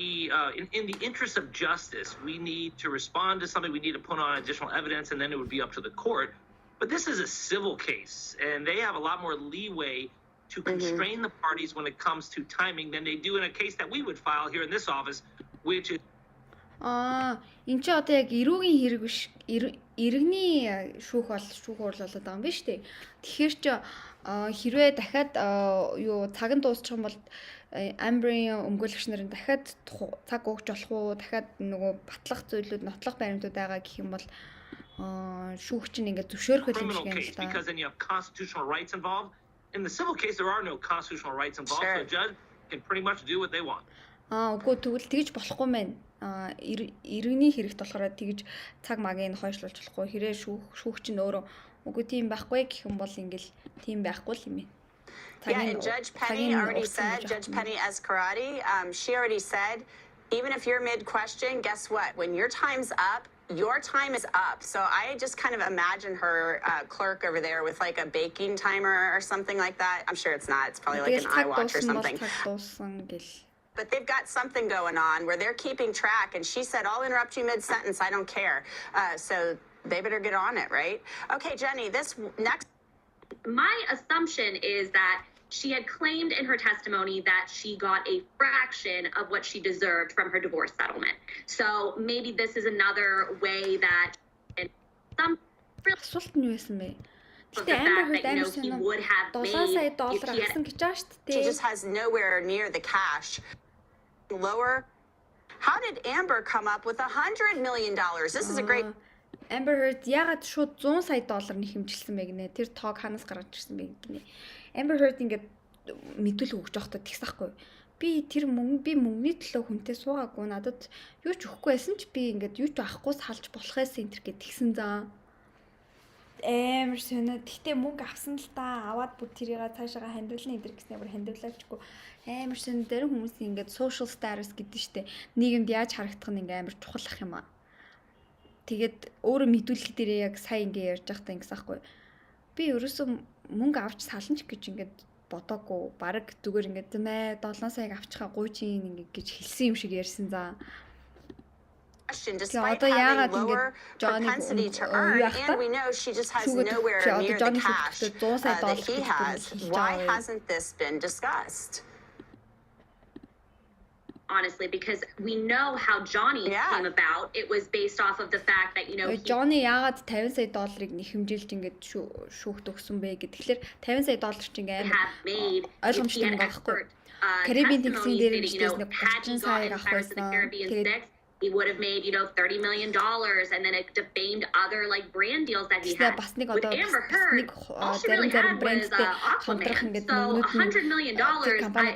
in the interest of justice, we need to respond to something. We need to put on additional evidence, and then it would be up to the court. But this is a civil case, and they have a lot more leeway to constrain the parties when it comes to timing than they do in a case that we would file here in this office, which is Энд чи одоо яг эрүүгийн хэрэг биш иргэний шүүх хурл болоод байгаа юм биш үү? Тэгэхээр чи хэрвээ дахиад юу цаг нь дуусчих юм бол Amber-ийн өмгөөлөгч нарын дахиад цаг өгч болох уу? Дахиад нөгөө батлах зүйлүүд, нотлох баримтууд байгаа гэх юм бол шүүх чинь ингээд зөвшөөрөх юм criminal шиг юм case л да. because then you have constitutional rights involved. In the civil case, there are no constitutional rights involved, so Sure. the judge can pretty much do what they want. Үгүй тэгвэл тэгж болохгүй мэн. Иргэний хэрэгт болохоор тэгж цаг магийг хойшлуулж болохгүй. Хэрэг шүүх чинь өөрөө үгүй тийм байхгүй гэх юм бол ингээл тийм байхгүй л юм ээ. Yeah, and Judge Penny already said, Judge Penny Escarati, she already said, even if you're mid-question, guess what? When your time's up, your time is up. So I just kind of imagine her clerk over there with like a baking timer or something like that. I'm sure it's not. It's probably like an iWatch or something. But they've got something going on where they're keeping track. And she said, I'll interrupt you mid-sentence. I don't care. So they better get on it, right? Okay, Jenny, this next. My assumption is that she had claimed in her testimony that she got a fraction of what she deserved from her divorce settlement. So maybe this is another way that асуулт нь юу байсан бэ? the Гэтэ fact Amber that, you know, he would have $7 made сая if доллар he had авсан гэж байгаа шүү She дээ. just has nowhere near the cash. Lower. How did Amber come up with $100 million? This is a great. Amber Heard ягаад шууд 100 сая доллар нь хэмжилсэн бэ гинэ? Тэр тоог ханаас гаргаж ирсэн бэ гинэ? Amber Heard ингээд мэдүүлэг өгч явахдаа тэгсахгүй. Би тэр мөнгөний төлөө хүнтэй суугаагүй. Надад юу ч өгөхгүй байсан ч би ингээд юу ч авахгүй салж болохоос энэ гэд тэгсэн заа. Амар сонио. Гэхдээ мөнгө авсан л та. Аваад бүр тэрийг цаашаага хандуулна энэ гэснээр бүр хандуулаачгүй. Амар сонио дээр хүмүүсийн ингээд social status гэдэг нь штэ. Нийгэмд яаж харагдах нь ингээд амар чухал ах юм аа. Тэгээд өөрөө мэдүүлэл дээрээ яг сая ингээ ярьж байхдаа ингэсэн аахгүй. Би ерөөсөө мөнгө авч сална ч гэж ингээд бодоогүй. Бараг зүгээр ингээд нэ 7 саяг авчихаа гуйчин ингээ гэж хэлсэн юм шиг ярьсан заа. Despite having lower propensity to earn, and we know she just has nowhere near the cash that he has. Why hasn't this been discussed? honestly, because we know how Johnny came about. It was based off of the fact that, you know, Johnny яагаад 50 сая долларыг нэхэмжилж ингээд шүүхт өгсөн бэ гэхээр 50 сая доллар чинь ингээд ойлгомжтой юм байхгүй. Карибын тэнгисийн дээр бичсэн нэг 30 саяг авах байсан. Тэгээд he would have made, you know, $30 million, and then it defamed other like brand deals that he had. With Amber Heard, all she really had was Aquaman. So $100 million. My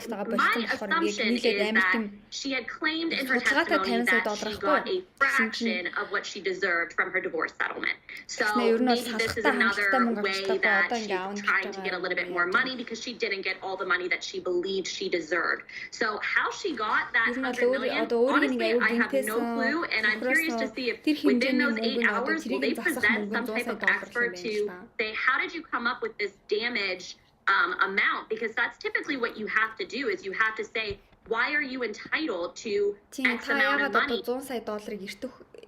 assumption is that she had claimed in her testimony that she got a fraction of what she deserved from her divorce settlement. So maybe this is another way that she's trying to get a little bit more money because she didn't get all the money that she believed she deserved. So how she got that $100 million, honestly, I have no clue, and I'm curious to see if within those 8 hours will they present some type of expert to say, how did you come up with this damage amount? Because that's typically what you have to do, is you have to say, why are you entitled to X amount of money? 100 сая долларыг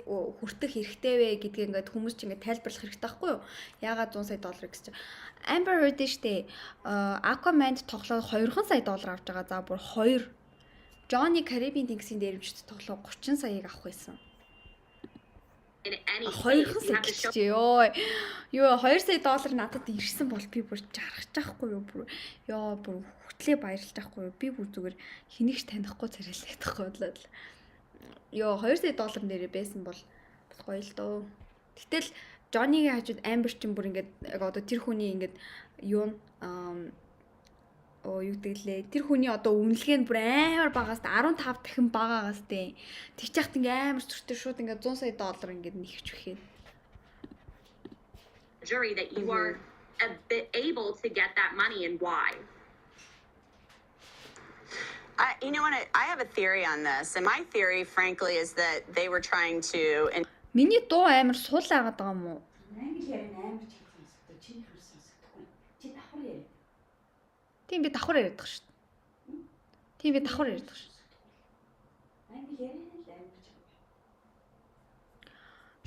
хүртэх хэрэгтэй вэ гэдгийг ингээд хүмүүс ч ингээд тайлбарлах хэрэгтэй байхгүй юу? Яагаад 100 сая доллар гэж чинь. Amber Heard штэ Aquaman тоглоод 200 сая доллар авч байгаа. За бүр 2 Johnny Caribbean тэнгисийн дээрвчд тоглоо 30 саяыг авах байсан. 200 сая гэж ёо. Юу 2 сая доллар надад ирсэн бол би бүр жаргаж байхгүй юу? Бүр ёо бүр хөтлөө баярлаж байхгүй юу? Би бүр зүгээр хэнийгч танихгүй царайлаад байхгүй болоод. Ёо 2 сая доллар нэрээ байсан бол гоё л дөө. Гэтэл Johnny-гийн хажууд Amber ч юм бүр ингээд одоо тэр хүний ингээд юу юу гэвэл тэр хүний одоо үнэлгээ нь бүр амар багаас 15 дахин багаагаас тээ. Тэг чахт ингээ амар зүртэй шууд ингээ 100 сая доллар ингээ нэхвч өгөх. Jury that you are able to get that money, and why? You know what? I have a theory on this, and my theory, frankly, is that they were trying to. Миний дуу амар суул агаад байгаа юм уу? Тийм би давхар яриад байгаа шүү дээ. Тийм би давхар яриад байгаа шүү.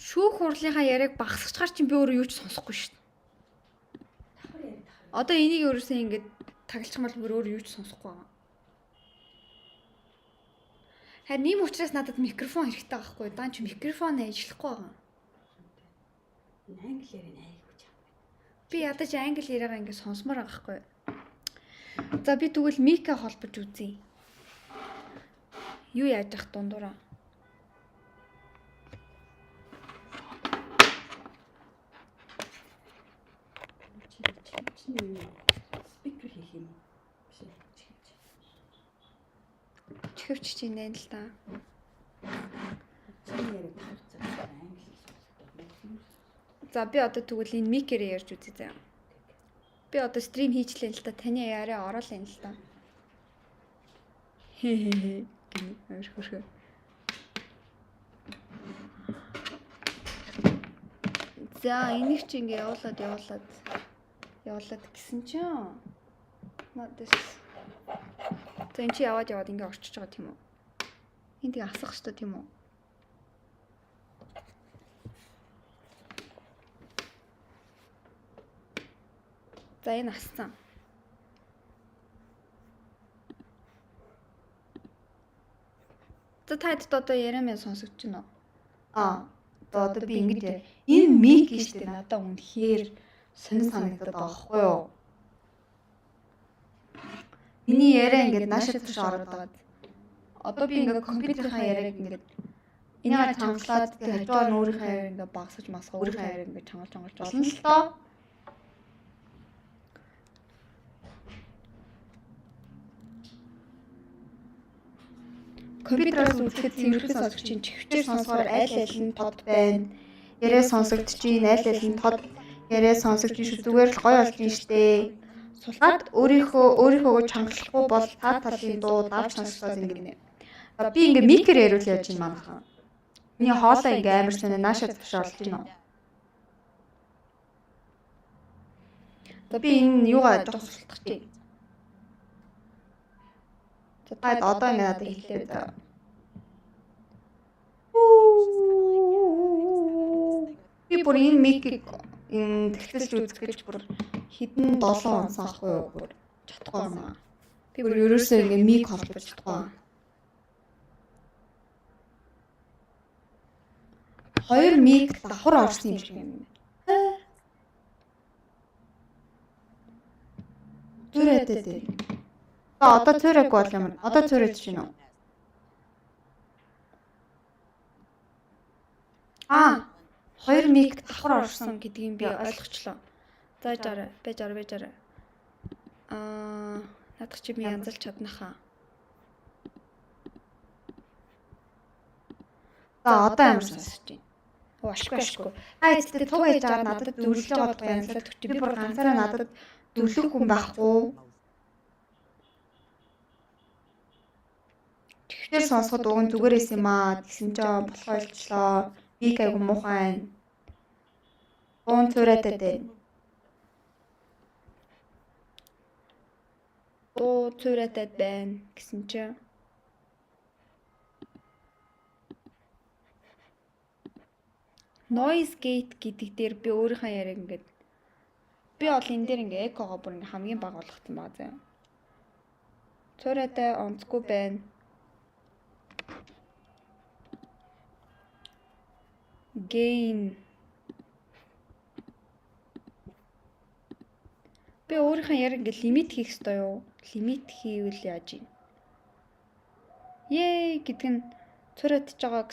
Шүүх хурлынхаа яриаг багсгачаар чинь би өөрөө юу ч сонсохгүй шүү дээ. Одоо энийг өөрөөсөө ингэж таглчих мал бүр өөрөө юу ч сонсохгүй байгаа. Харин ийм учраас надад микрофон хэрэгтэй байхгүй. Даан чи микрофон ажиллахгүй байгаа. Англи яриа айгуу чам. Би ядаж англи яриагаа ингэ сонсомоор байгаа байхгүй. За би тэгвэл мика холбож үзье. Юу яаж ах дундураа? Спикер хийх юм уу? Чихвч чинь нэ л та. За би одоо тэгвэл энэ микерээр ярьж үзье заа. Би одоо стрим хийчлээ л та. Таны яриа ороолаа л та. Гинэ хөрхөө. За энийг чи ингээ явуулаад гисэн чинь. Надаас. За энэ чи яваад ингээ орчиж байгаа тийм үү? Энд тэгээ асах шүү дээ тийм үү? За энэ ассан. За таад одоо яриа сонсогч байна уу? Одоо би ингэж энэ мик шүү дээ надад үнэхээр сонир санагдаад байгаа байхгүй юу? Миний яриа ингэж наашаа туш ороод байгаа. Одоо би ингээ компьютерийнхаа яриаг ингээ энийг чангалаад тэгээ хажуугаар өөрийнхөө яриаг ингээ багсаж масгаа өөрийнхөө яриаг ингээ чангалж болно л доо. Компьютероос үзэхэд цэвэрхэн сонсогчийн чихвчээр сонсохоор аль аль нь тод байна. Яриа сонсогдчихин аль аль нь тод яриа сонсогдчих шүү зүгээр л гоё болж байна штэ. Сулгаад өөрийнхөө чангалахгүй бол та талын дуу давж сонсоход ингэнэ. Би ингээ микер яриул яаж юм манайхан. Миний хоолой ингээ амар сонир наашаа тушаалж байна уу? За би энэ юугаа жоох султах чи. Тэгээд одоо ингээ надад хэлээ да. Би бүр энэ микийг тэгтэлж үзэх гэж бүр хэдэн 7 онцсон ахгүй юу бүр чадахгүй юм аа. Би бүр ерөөсөө ингээ мик холбож чадахгүй. 2 миг давхар орсон юм шиг юм. Зүрээтэй дээ. Одоо цөөрөөг бол юм. Одоо цөөрөөд чинь үү? 2 миг давхар орсон гэдгийг би ойлгочлоо. За жаарай, бэж. Надад чи би янзалж чаднахаа. За одоо амар сонсож байна. Ашгүй. Эцэстээ туг ээж аваад надад дүрлж байгаа тухай янзлаад өгч. Би бүр ганцаараа надад дүрлэх хүн байхгүй. Тэгтэр сонсоход уг нь зүгээрээс юм аа гэсэн чинь болохоо илчлээ. Би айгу муухай. Уун цураатай дээ. Цураатай байна гэсэн чинь noise gate гэдэг дээр би өөрийнхөө яриаг ингээд би бол энэ дээр ингээ экогоо бүр ингээ хамгийн бага болгосон байгаа заа. Цураатай онцгүй байна. Gain би өөрийнхөө яриаг ингээ лимит хийх ёстой юу? Лимит хийвэл яаж юм? Гэдэг нь цураатж байгаа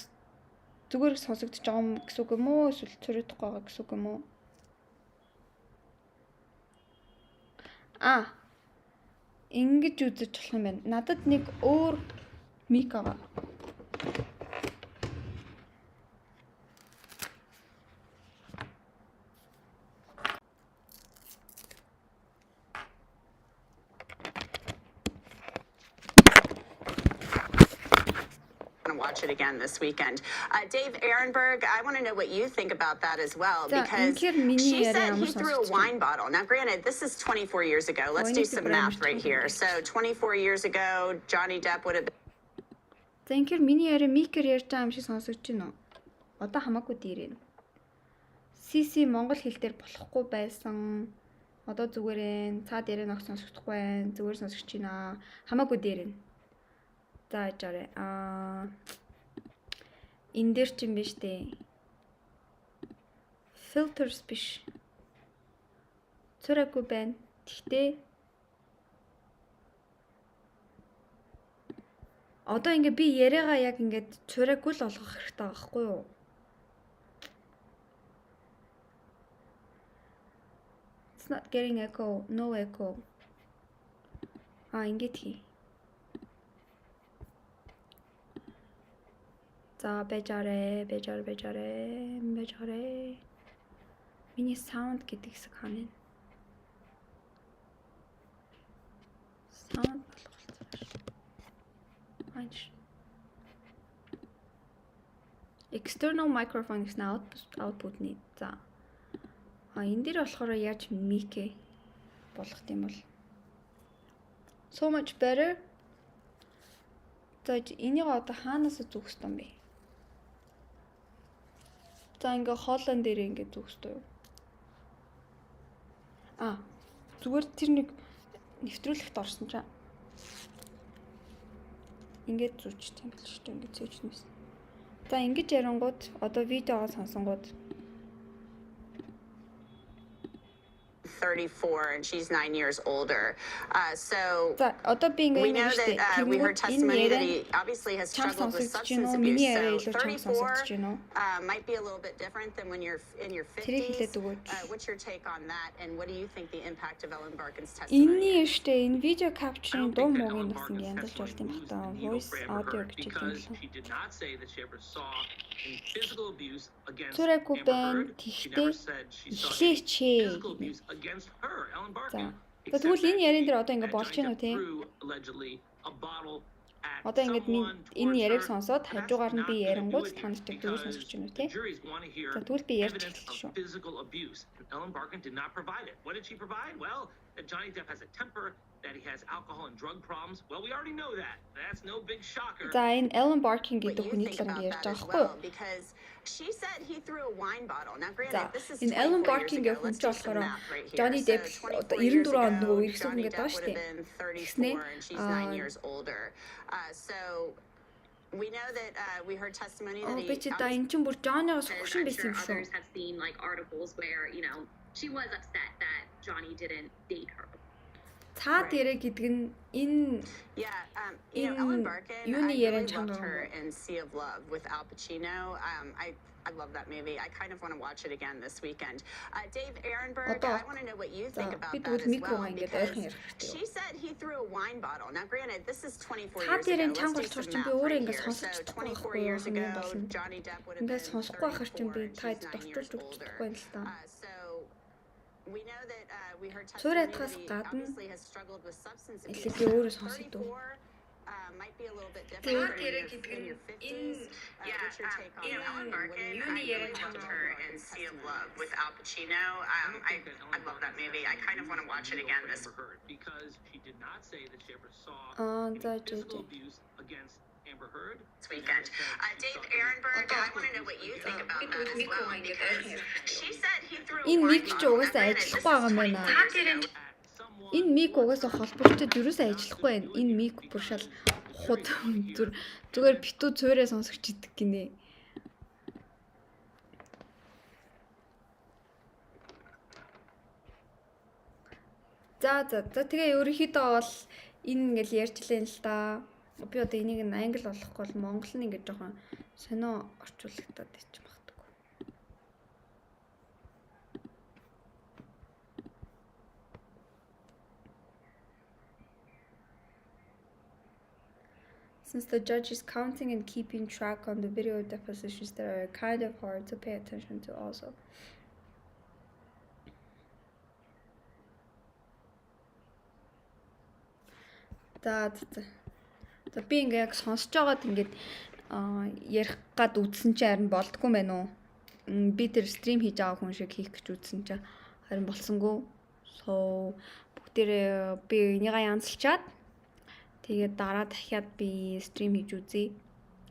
зүгээр сонсогдож байгаа юм гэсэн үг юм уу? Эсвэл цураатах байгаа гэсэн үг юм уу? Ингэж үзэж болох юм байна. Надад нэг өөр мик байгаа. Watch it again this weekend. Dave Ehrenberg, I want to know what you think about that as well, because she said he threw a wine bottle. Now, granted, this is 24 years ago. Let's do some math right here. So, 24 years ago, Johnny Depp would have been... Thank you. Миний яриа микер ярьж байгаа юм шиг сонсогдож байна уу? Одоо хамаагүй дээрээ. CC Монгол хэл дээр болохгүй байсан. Одоо зүгээрээ цаад яриа нөх сонсогдохгүй байна. Зүгээр сонсогч байна. Хамаагүй дээрээ. За жаарэ. Энэ дээр ч юм биш дээ. Filters биш. Цураагүй байна. Тэгтээ одоо ингээ би яриагаа яг ингээд цураагүй л олгох хэрэгтэй байгаа байхгүй юу? It's not getting echo. No echo. Ингээд хий. За бежарэ. Миний саунд гэдэг хэсэг хаана вэ? Саунд болгоцсон. External microphone гэсэн output need. За. Энэ дээр болохоор яаж mic болгох юм бол so much better. За энийг одоо хаанаас зүгх ёстой юм бэ? За ингээ хоолон дээр ингээ зүгх ёстой юу? Зүгээр тэр нэг нэвтрүүлэгт орсон чаа. Ингээд зүүчтэй юм биш үү? Ингээд зүүчнээс. За ингэж ярангууд одоо видеогоо сонсонгууд 34 and she's 9 years older. So we know that we heard testimony that he obviously has struggled with substance abuse. So 34 might be a little bit different than when you're in your 50s. What's your take on that, and what do you think the impact of Ellen Barkin's testimony is? Энэ видео capture-ийн дуу муугийн бас ингэ янзалж болт юм байна. Voice audio гэж She did not say that she ever saw any physical abuse against Amber Heard. She never said she saw any physical abuse against her, Ellen Barkin. Тэгвэл энэ ярин дээр одоо ингэ болж байна уу те? Одоо ингэж энэ яриг сонсоод хажуугаар нь би ярингууд та нарт дөрөв сонсож байна уу те? За тэгвэл би ярьж эхэлсэн шүү. Ellen Barkin did not provide it. What did she provide? Well, that Johnny Depp has a temper, that he has alcohol and drug problems. Well, we already know that. That's no big shocker. За энэ Ellen Barkin гэдэг хүний талаар ярьж байгаа хгүй юу? Because she said he threw a wine bottle. Now granted, this is энэ Ellen Barkin гэх хүн ч болохоор Johnny Depp одоо 94 онд нөгөө ирсэн хүн гэдэг байна шүү дээ. She's 9 years older. So we know that we heard testimony Oh, that би чи та эн чин бүр Johnny-гоос хогшин I'm байсан sure юм шүү. others have seen like articles where, you know, she was upset that Johnny didn't date her. Цаад ярэ гэдэг нь энэ you know, Ellen Barkin, I юуны really яриан loved чанга her in Sea of Love with Al Pacino. I love that movie. I kind of want to watch it again this weekend. Dave Ehrenberg, I want to know what you think about that as well, because she said he threw a wine bottle. Now, granted, this is 24 years ago. Let's do some math right here. So 24 years ago, Johnny Depp would have been 34, and she's 9 years older. So we know that we heard testimony that he obviously has struggled with substance abuse. 34 might be a little bit different in your 50s. What's your take on that? Ellen Barkin, I really loved her in Sea of Love with Al Pacino. I love that movie. I kind of want to watch it again this because she did not say that she ever saw any physical abuse against Amber Heard. Weekend. Dave Ehrenberg, I want to know what you think about that as well, because she said he threw a Энэ wine миг ч bottle. угаасаа ажиллахгүй байгаа юм байна. Энэ миг угаасаа холбогдоод юусаа ажиллахгүй байна. Энэ миг бүр шал худ зүгээр битүү цөөрөө сонсогч идэг гинэ. За тэгээ ерөнхийдөө бол энэ ингээл ярьчлаа л да. Би одоо энийг англи болохгүй бол монгол нь ингээд жоохон сонио орчуулагдаад байж магадгүй. Since the judge is counting and keeping track on the video depositions that are kind of hard to pay attention to also. За би ингээ яг сонсож байгаад ингээд ярих гад үзсэн чинь харин болдгүй мэн үү? Би тэр стрим хийж байгаа хүн шиг хийх гэж үзсэн чинь харин болсонгүй. So бүгдээрээ би энийгээ янзлчаад тэгээд дараа дахиад би стрим хийж үзье.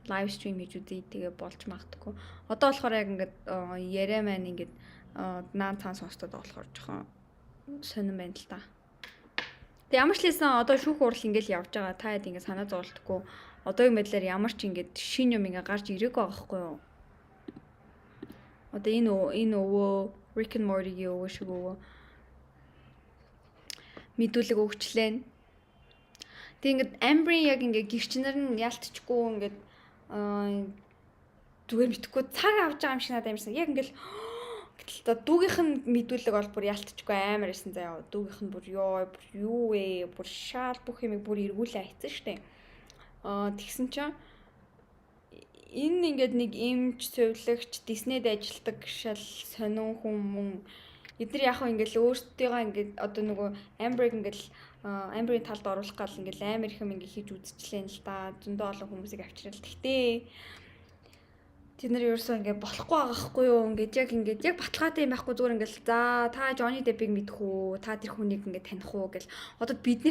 Лайв стрим хийж үзье. Тэгээ болж магадгүй. Одоо болохоор яг ингээд яриа маань ингээд наан цаан сонсдод болохоор жоохон сонирн байна л та. Тэг ямар ч лээсэн одоо шүүх хурал ингээл явж байгаа. Та хэд ингээд санаа зовлтгүй. Одоогийн байдлаар ямар ч ингээд шин юм ингээд гарч ирээгүй байгаа хгүй юу? Одоо энэ өвөө Rick and Morty-гийн өвөө шиг өвөө мэдүүлэг өгчлээ. Тэг ингээд Amber-ийн яг ингээд гэрчнэр нь ялтчгүй ингээд зүгээр мэдхгүй цаг авч байгаа юм шиг надад амарсан. Яг ингээд гэтэл дүүгийнх нь мэдүүлэг бол бүр ялтчгүй амар байсан заяа. Дүүгийнх нь бүр юу вэ? Бүр шаал бүх юмыг бүр эргүүлээ хайцсан штэ. Тэгсэн чинь энэ ингээд нэг эмч, сувилагч, Disney-д ажилладаг шал сонин хүн эдгээр яг хөө ингээд өөртөө ингээд одоо нөгөө Amber-ыг ингээд Amber-ийн талд оруулах гал ингээд амар их юм ингээд хийж үзчихлээ л да. Зөндөө олон хүмүүсийг авчирал. Тэгтээ тэд нар ерөөсөө ингээд болохгүй байгаа хгүй юу? Ингээд яг баталгаатай юм байхгүй зүгээр ингээд за та Жонни Деппийг мэдэх үү? Та тэр хүнийг ингээд таних уу гэл. Одоо бид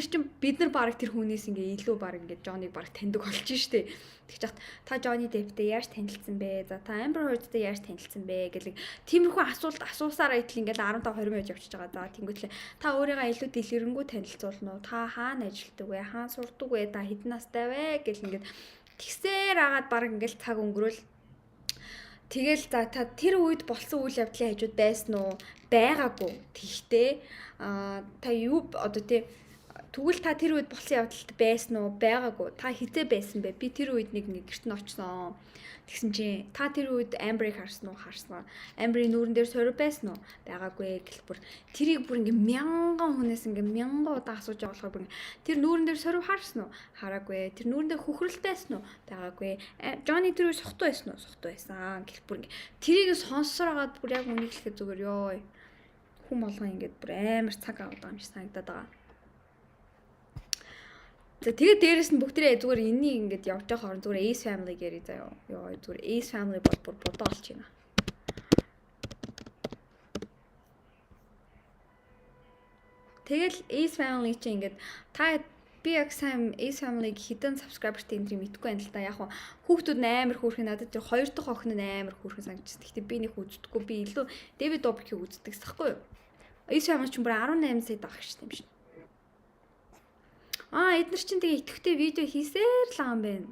нар баг тэр хүнээс ингээд илүү баг ингээд Жонниг баг таньдаг болж штэ. Тэгж яхад та Жонни Депптэй яаж танилцсан бэ? За та Amber Heardтэй яаж танилцсан бэ гэл. Тиймэрхүү асуулт асуусаараа идэл ингээд 15-20 минут явчихж байгаа. За тэнгуэтлээ та өөрийгөө илүү дэлгэрэнгүй танилцуулна уу? Та хаана ажилладаг вэ? Хаана сурдаг вэ? Та хэдэн настай вэ? Гэл ингээд тэгсээр агаад баг ингээд цаг өнгөрөөл. Тэгэл за та тэр үед болсон үйл явдлын хажууд байсан уу? Байгаагүй. Тэгтээ та юу одоо тэгвэл та тэр үед болсон явдалд байсан уу? Байгаагүй. Та хизээ байсан бэ? Би тэр үед нэг гэрт нь очсон. Тэгсэн чинь та тэр үед Amber-ыг харсан уу? Харсан. Amber-ийн нүүрэн дээр сорив байсан уу? Байгаагүй гэл бүр тэрийг бүр ингээ мянган хүнээс ингээ мянган удаа асууж байгаа болохоор бүр тэр нүүрэн дээр сорив харсан уу? Хараагүй. Тэр нүүрэн дээр хөхрөлтэй байсан уу? Байгаагүй. Жонни тэр үед сухтай байсан уу? Сухтай байсан. Гэл бүр ингээ тэрийг сонсоор агаад бүр яг үнийг хэлэхэд зүгээр ёо. Хүм болгоо ингээ бүр амар цаг аваад байгаа юм шиг санагдаад байгаа. За тэгээд дээрэс нь бүгдээ зүгээр энэний ингээд явж байгаа хооронд зүгээр Ace Family гэрээ заяа. Йоо зүгээр Ace Family бол бүр бодоо олж байна. Тэгэл Ace Family чи ингээд та би яг сайн Ace Family-г хідэн subscriber-тэй энэ мэдгүй байна л да. Яг хүүхдүүд амар хөөрхөн надад тэр хоёр дахь охин нь амар хөөрхөн санагдчихсан. Гэхдээ би нэг үздэггүй. Би илүү David Dobrik-ийг үздэг гэсэхгүй юу? Ace Family ч бүр 18 сая дагах шүү дээ юм шиг. Эдгээр чинь тэгээ идэвхтэй видео хийсээр л байгаа юм байна.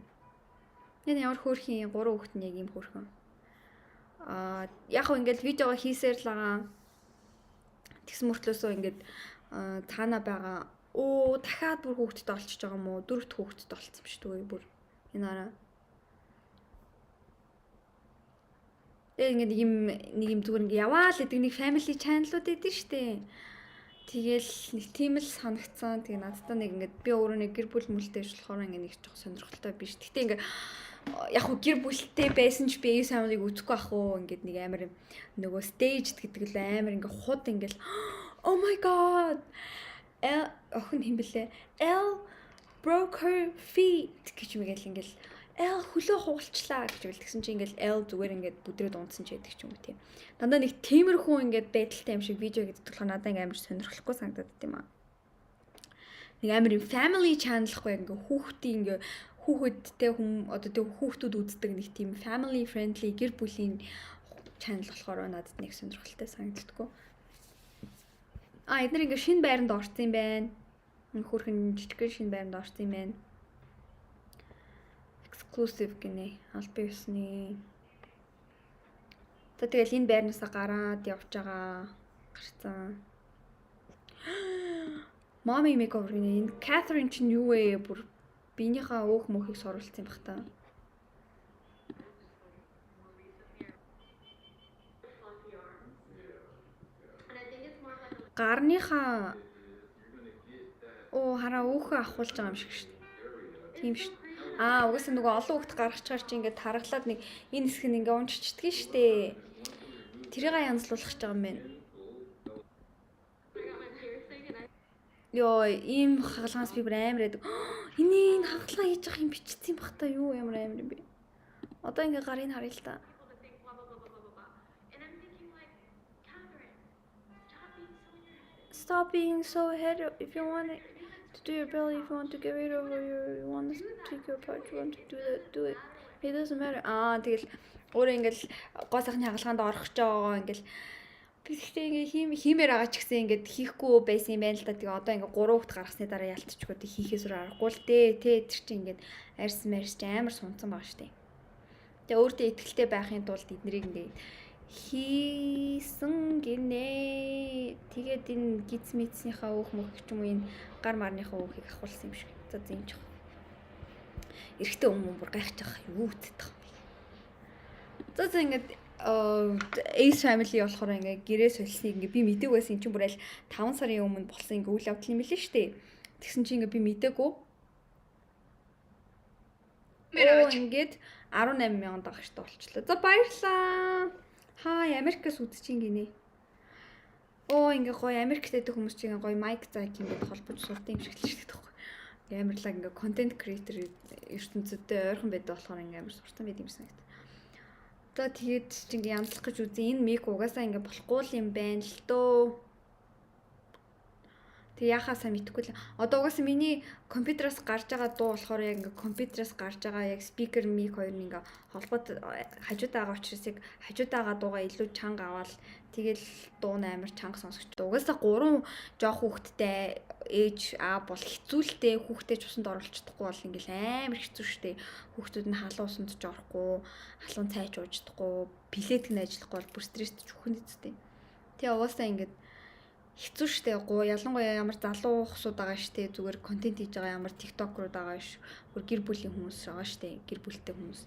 Энэ ямар хөөрхийн 3 хүүхэд нь яг ийм хөөрхөн. Яг хөө ингээд видеого хийсээр л байгаа. Тэгсэн мөртлөөсөө ингээд цаана байгаа. Дахиад бүр хүүхэдтэй олчиж байгаа юм уу? 4 дахь хүүхэдтэй олцсон биш үү бүр. Энэ араа. Тэгээд ингээд нэг юм зүгээр ингээд яваал гэдэг нэг family channel-ууд эдэн штэ. Тэгэл нэг тийм л санагцсан. Тэгээ надтай нэг ингээд би өөрөө нэг гэр бүл мүлтэй ажиллахаар ингээд нэг жоох сонирхолтой биш. Гэтэ ингээд яг хөө гэр бүлтэй байсан ч би Ace family-г үзэхгүй ах уу ингээд нэг амар нөгөө staged гэдэг л амар ингээд худ ингээд oh my god охин хэм блэ Elle broke her feet гэж мэгэл ингээд Elle хөлөө хугалчлаа гэж үл тэгсэн чинь ингээд Elle зүгээр ингээд бүдрээд унтсан ч гэдэг ч юм уу тийм. Дандаа нэг тиймэрхүү ингээд байдалтай юм шиг видео гэдэг болохоор надад ингээд амар сонирхолтой санагдаад тийм аа. Нэг амар family channel-хгүй ингээд хүүхдийн ингээд хүүхэдтэй одоо тэг хүүхдүүд үздэг нэг тийм family friendly гэр бүлийн channel болохоор надад нэг сонирхолтой санагддаггүй. Эдгээр ингээ шинэ байранд орсон юм байна. Хөрхэн жижигхэн шинэ байранд орсон юм байна. Exclusive гинэ. Албан ёсны. Тэгэл энэ байрнаасаа гараад явж байгаа. Гарцсан. Mommy makeover гинэ. Энэ Catherine чинь юу вэ? Бүр биенийхээ өөх мөхийг соруулсан юм бах та. Гарныхаа хараа өөхөө ахуулж байгаа юм шиг шүү дээ. Тийм шүү. Угаасаа нөгөө олон хүүхд гаргаж чаар чи ингээд тархлаад нэг энэ хэсэг нь ингээд унччихдаг шүү дээ. Тэрийг янзлуулах гэж байгаа юм байна. Йоо, ийм хагалгаанаас би бүр амар яадаг. Энэ хагалгаа хийж байгаа юм бичсэн бах та юу ямар амар юм бэ? Одоо ингээ гарыг харъя л та. Stop being so head if you want to do your belly, if you want to get rid of you want to take your part, you want to do it. It doesn't matter. Тэгэл өөрөө ингээл гоо сайхны хагалгаанд орох ч байгаа ингээл би гэхдээ ингээ хиймээр байгаа ч гэсэн ингээд хийхгүй байсан юм байна л да. Тэгээ одоо ингээ 3 хүүхд гаргасны дараа ялтчихгүй тэг хийхээс өөр аргагүй л дээ. Тэр чинь ингээд арьс марьс амар сунцсан байгаа штэ. Тэгээ өөртөө итгэлтэй байхын тулд эднэрийг ингээ хийсэн гинэ. Тэгээд энэ гиз мэдснийхаа өөх мөх ч юм уу энэ гар марныхаа өөхийг ахуулсан юм шиг. За зэмж. Эрэхтэй өмнө бүр гайхаж байгаа юу үтдэг юм бэ. За ингээд Ace family болохоор ингээ гэрээ солисныг ингээ би мдэггүй байсан чинь бүр аль 5 сарын өмнө болсон ингээ үйл явдал юм билээ штэ. Тэгсэн чинь ингээ би мдэггүй. Ингээд 18,000 дагагчтай болчихлоо. За баярлаа. Америкээс үзчихин гинэ. Ингээ гоё Америктэй дэх хүмүүс чинь гоё майк зайк ингээ холбож сурдаг юм шиг л шүү дээ. Амарлаг ингээ контент креатор ертөнцөдтэй ойрхон байдаг болохоор ингээ амар суртан байд юм санагд. Одоо тэгээд чи ингээ янзлах гэж үзэн энэ мик угаасаа ингээ болохгүй юм байна л дөө. Тэг яхаа сайн мэдэхгүй л. Одоо угаасаа миний компьютероос гарч байгаа дуу болохоор яг ингээ компьютероос гарч байгаа яг спикер мик хоёр нь ингээ холбоод хажууд байгаа учраас яг хажууд байгаа дуугаа илүү чанга аваад тэгэл дуу амар чанга сонсогч. Угаасаа 3 жоох хүүхэдтэй ээж бол хэцүүлтэй хүүхдээ ч усанд оруулах чадахгүй бол ингээл амар хэцүү шттэ. Хүүхдүүд нь халуун усанд ч орохгүй, халуун цай ч ууж чадахгүй, билет гэн ажиллахгүй бол бүр стресстэй чөхөн дэцтэй. Тэгээ угаасаа ингээд хэцүү шттэ. Ялангуяа ямар залуу хсууд байгаа шттэ. Зүгээр контент хийж байгаа ямар тиктокерууд байгаа ш. Бүр гэр бүлийн хүмүүс байгаа шттэ. Гэр бүлтэй хүмүүс.